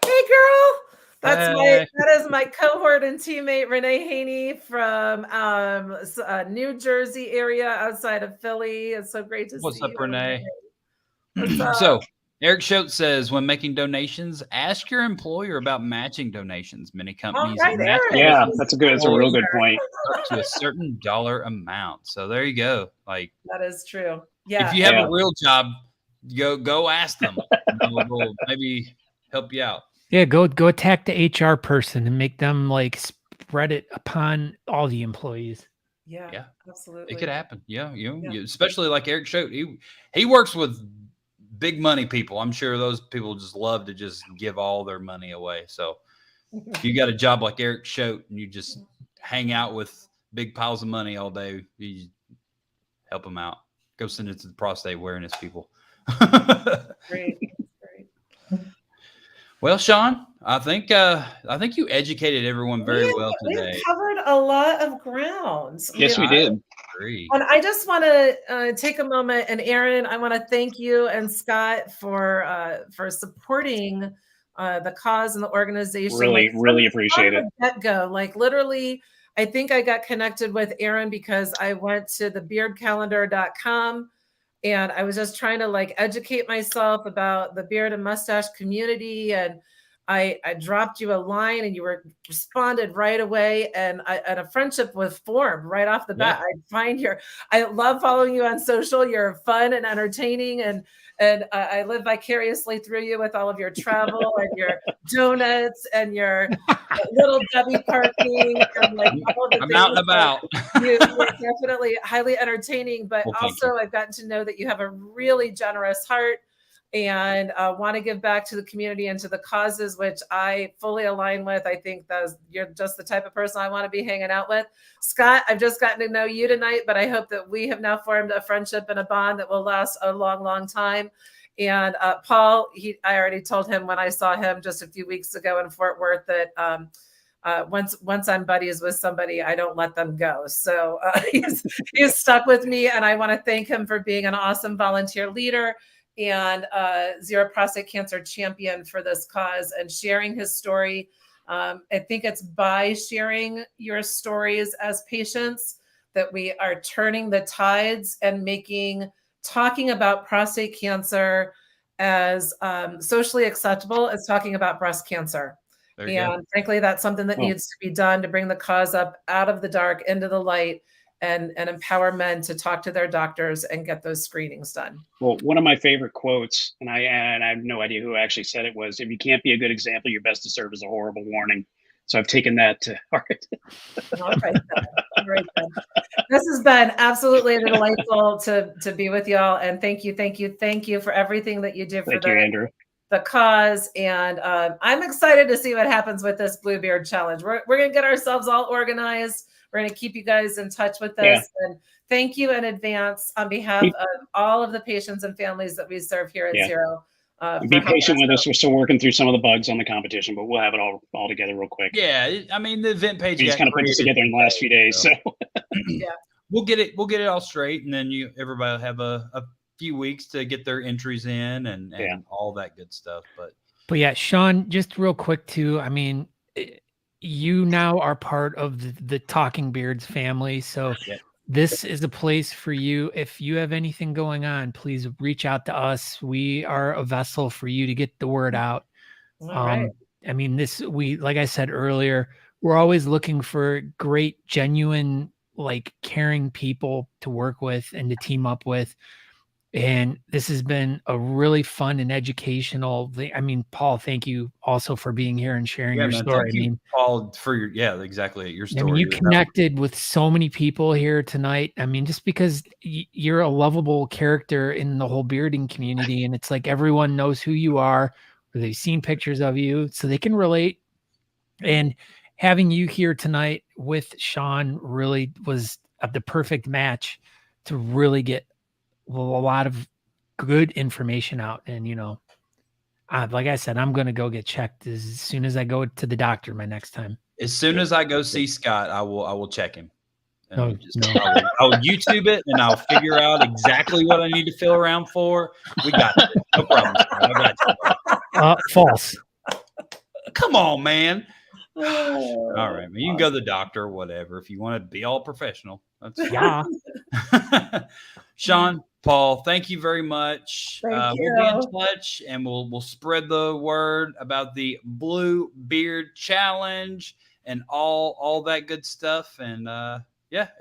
Hey, girl. That is my cohort and teammate Renee Haney from New Jersey area outside of Philly. It's so great to see you. What's up, Renee? What's up? So Eric Schote says, when making donations, ask your employer about matching donations. Many companies match. Yeah, that's a real good point. Up to a certain dollar amount. So there you go. Like, that is true. Yeah. If you have a real job, go ask them. We'll maybe help you out. Yeah, go attack the HR person and make them like spread it upon all the employees. Yeah, absolutely. It could happen. Yeah, especially like Eric Schote. He works with big money people. I'm sure those people just love to just give all their money away. So if you got a job like Eric Schote and you just hang out with big piles of money all day, you help them out. Go send it to the prostate awareness people. Great. Well, Shawn, I think you educated everyone very well today. We covered a lot of ground. Yes, we did. And I just want to take a moment, and Aaron, I want to thank you and Scott for supporting the cause and the organization. Really appreciate it. Get-go, like literally, I think I got connected with Aaron because I went to thebeardcalendar.com. And I was just trying to like educate myself about the beard and mustache community. And I dropped you a line and you responded right away. And a friendship was formed right off the bat. I love following you on social. You're fun and entertaining. And I live vicariously through you with all of your travel and your donuts and your little Debbie parking. And like all the I'm out and about. You're definitely highly entertaining, but also I've gotten to know that you have a really generous heart. and want to give back to the community and to the causes which I fully align with. I think you're just the type of person I want to be hanging out with. Scott, I've just gotten to know you tonight, but I hope that we have now formed a friendship and a bond that will last a long, long time. And Paul, I already told him when I saw him just a few weeks ago in Fort Worth that once I'm buddies with somebody, I don't let them go. So he's stuck with me, and I want to thank him for being an awesome volunteer leader and Zero Prostate Cancer champion for this cause and sharing his story. I think it's by sharing your stories as patients that we are turning the tides and talking about prostate cancer as socially acceptable as talking about breast cancer. And frankly, that's something that needs to be done to bring the cause up out of the dark into the light and empower men to talk to their doctors and get those screenings done. Well, one of my favorite quotes, and I have no idea who actually said it, was, if you can't be a good example, you're best to serve as a horrible warning. So I've taken that to heart. All right, then. This has been absolutely delightful to be with y'all. And thank you for everything that you do for the cause. And I'm excited to see what happens with this Bluebeard Challenge. We're going to get ourselves all organized. We're going to keep you guys in touch with this. Yeah. And thank you in advance on behalf of all of the patients and families that we serve here at Zero. Be patient with us. We're still working through some of the bugs on the competition, but we'll have it all together real quick. Yeah, I mean, the event page. We just kind of put this together in the last few days, so yeah, we'll get it all straight, and then everybody will have a few weeks to get their entries in and all that good stuff. But yeah, Shawn, just real quick too. I mean, you now are part of the Talking Beards family, so. Yeah. This is a place for you. If you have anything going on, please reach out to us. We are a vessel for you to get the word out. Right. I mean, like I said earlier, we're always looking for great, genuine, like caring people to work with and to team up with. And this has been a really fun and educational thing. I mean, Paul, thank you also for being here and sharing your story. Thank you, Paul, for your story. I mean, you connected with so many people here tonight. I mean, just because you're a lovable character in the whole bearding community, and it's like everyone knows who you are, or they've seen pictures of you, so they can relate. And having you here tonight with Shawn really was the perfect match to really get a lot of good information out. And like I said, I'm going to go get checked as soon as I go to the doctor my next time. As soon as I go see Scott, I will check him. I'll YouTube it, and I'll figure out exactly what I need to feel around for. We got it. No problem, Scott. I got you. False. Come on, man. All right, man. You can go to the doctor or whatever if you want to be all professional. That's Shawn, Paul, thank you very much. We'll be in touch, and we'll spread the word about the Blue Beard Challenge and all that good stuff. And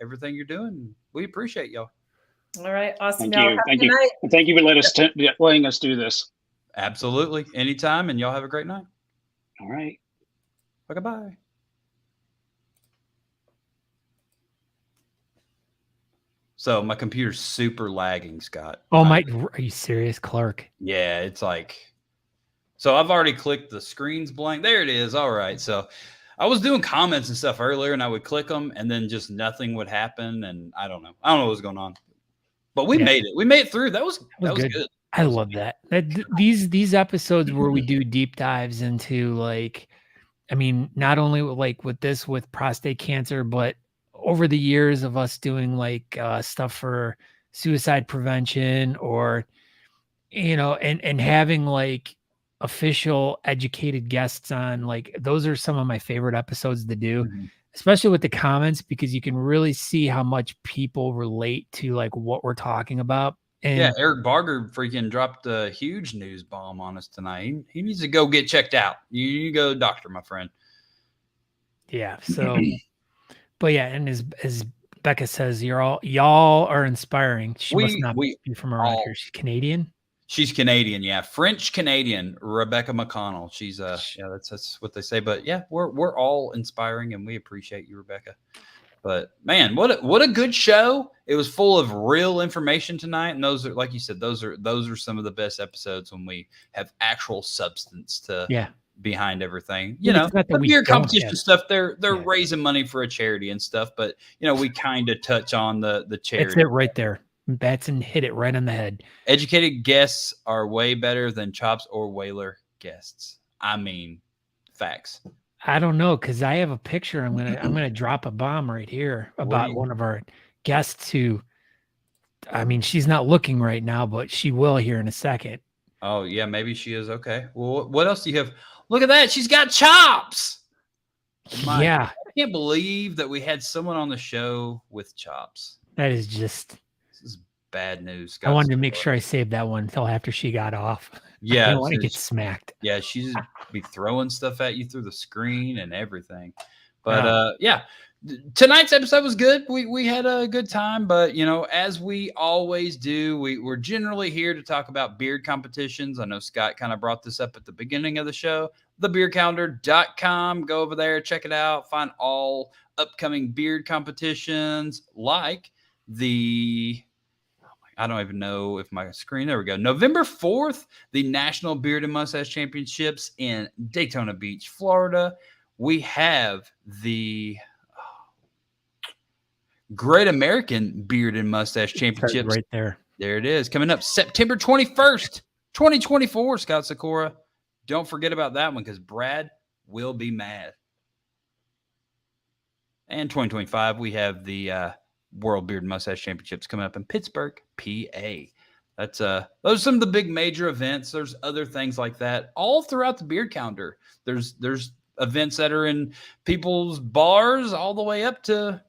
everything you're doing, we appreciate y'all. All right, awesome. Thank you. Thank you for letting us do this. Absolutely, anytime, and y'all have a great night. All right. Bye. So my computer's super lagging, Scott. Oh my! Are you serious, Clark? Yeah, it's like. So I've already clicked the screen's blank. There it is. All right. So I was doing comments and stuff earlier, and I would click them, and then just nothing would happen, and I don't know what was going on. But we made it. We made it through. That was good. I love that. These episodes where we do deep dives into not only with prostate cancer, but over the years of us doing stuff for suicide prevention or, and having official educated guests on, those are some of my favorite episodes to do, especially with the comments, because you can really see how much people relate to what we're talking about. And Eric Barger freaking dropped a huge news bomb on us tonight. He needs to go get checked out. You go to the doctor, my friend. Yeah. So, but yeah, and as Becca says, y'all are inspiring. She must not be from around here. She's Canadian. She's Canadian, yeah, French Canadian. Rebecca McConnell. She's that's what they say. But yeah, we're all inspiring, and we appreciate you, Rebecca. But man, what a good show. It was full of real information tonight. And those are, like you said, those are some of the best episodes when we have actual substance to behind everything. You know, the beer competition stuff, they're raising money for a charity and stuff, but you know, we kind of touch on the charity. That's it right there. Batson hit it right on the head. Educated guests are way better than Chops or Whaler guests. I mean, facts. I don't know, because I have a picture. I'm gonna drop a bomb right here about one of our guests who, I mean, she's not looking right now, but she will here in a second. Oh yeah, maybe she is. Okay. Well, what else do you have? Look at that. She's got chops. Yeah. I can't believe that we had someone on the show with chops. That is just. This is bad news. I wanted to make sure I saved that one until after she got off. Yeah. I didn't want to get smacked. Yeah. She's be throwing stuff at you through the screen and everything. But yeah. Tonight's episode was good. We had a good time, but you know, as we always do, we're generally here to talk about beard competitions. I know Scott kind of brought this up at the beginning of the show. Thebeardcalendar.com. Go over there, check it out, find all upcoming beard competitions like I don't even know if my screen, there we go. November 4th, the National Beard and Mustache Championships in Daytona Beach, Florida. We have the Great American Beard and Mustache Championships right there. There it is. Coming up September 21st, 2024, Scott Sykora. Don't forget about that one because Brad will be mad. And 2025, we have the World Beard and Mustache Championships coming up in Pittsburgh, PA. That's those are some of the big major events. There's other things like that all throughout the beard calendar. There's events that are in people's bars all the way up to,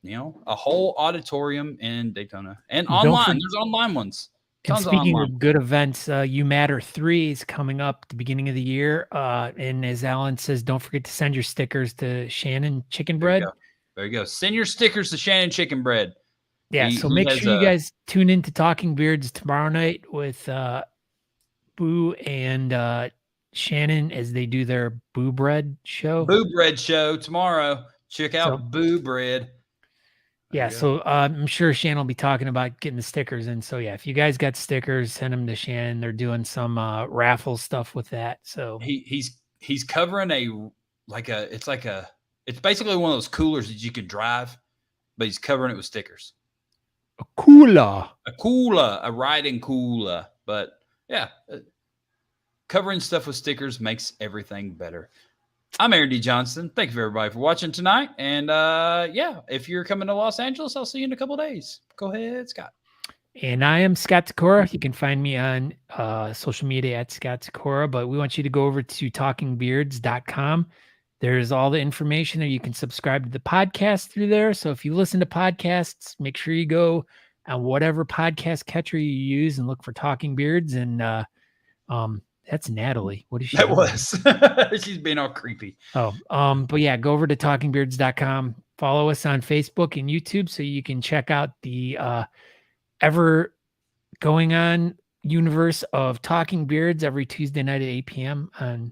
you know, a whole auditorium in Daytona and online. There's online ones. And speaking of good events, You Matter 3 is coming up at the beginning of the year. And as Alan says, don't forget to send your stickers to Shannon Chicken Bread. There you go. Send your stickers to Shannon Chicken Bread. Yeah, so make sure you guys tune in to Talking Beards tomorrow night with Boo and Shannon as they do their Boo Bread show. Boo Bread show tomorrow. Check out Boo Bread. Yeah, so I'm sure Shannon will be talking about getting the stickers in. So yeah, if you guys got stickers, send them to Shannon. They're doing some raffle stuff with that. So he's covering it's basically one of those coolers that you can drive, but he's covering it with stickers. A cooler, a riding cooler. But yeah, covering stuff with stickers makes everything better. I'm Aaron D. Johnston. Thank you everybody for watching tonight. And yeah, if you're coming to Los Angeles, I'll see you in a couple of days. Go ahead, Scott. And I am Scott Sykora. You can find me on social media at Scott Sykora, but we want you to go over to talkingbeards.com. There's all the information there. You can subscribe to the podcast through there. So if you listen to podcasts, make sure you go on whatever podcast catcher you use and look for Talking Beards. And that's Natalie. What is she? That was. She's being all creepy. Oh, but yeah, go over to talkingbeards.com. Follow us on Facebook and YouTube so you can check out the ever going on universe of Talking Beards every Tuesday night at 8 p.m. on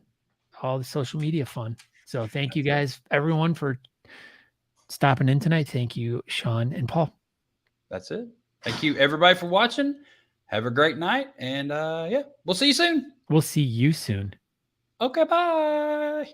all the social media fun. So thank you guys, everyone, for stopping in tonight. Thank you, Shawn and Paul. That's it. Thank you, everybody, for watching. Have a great night. And yeah, we'll see you soon. We'll see you soon. Okay, bye.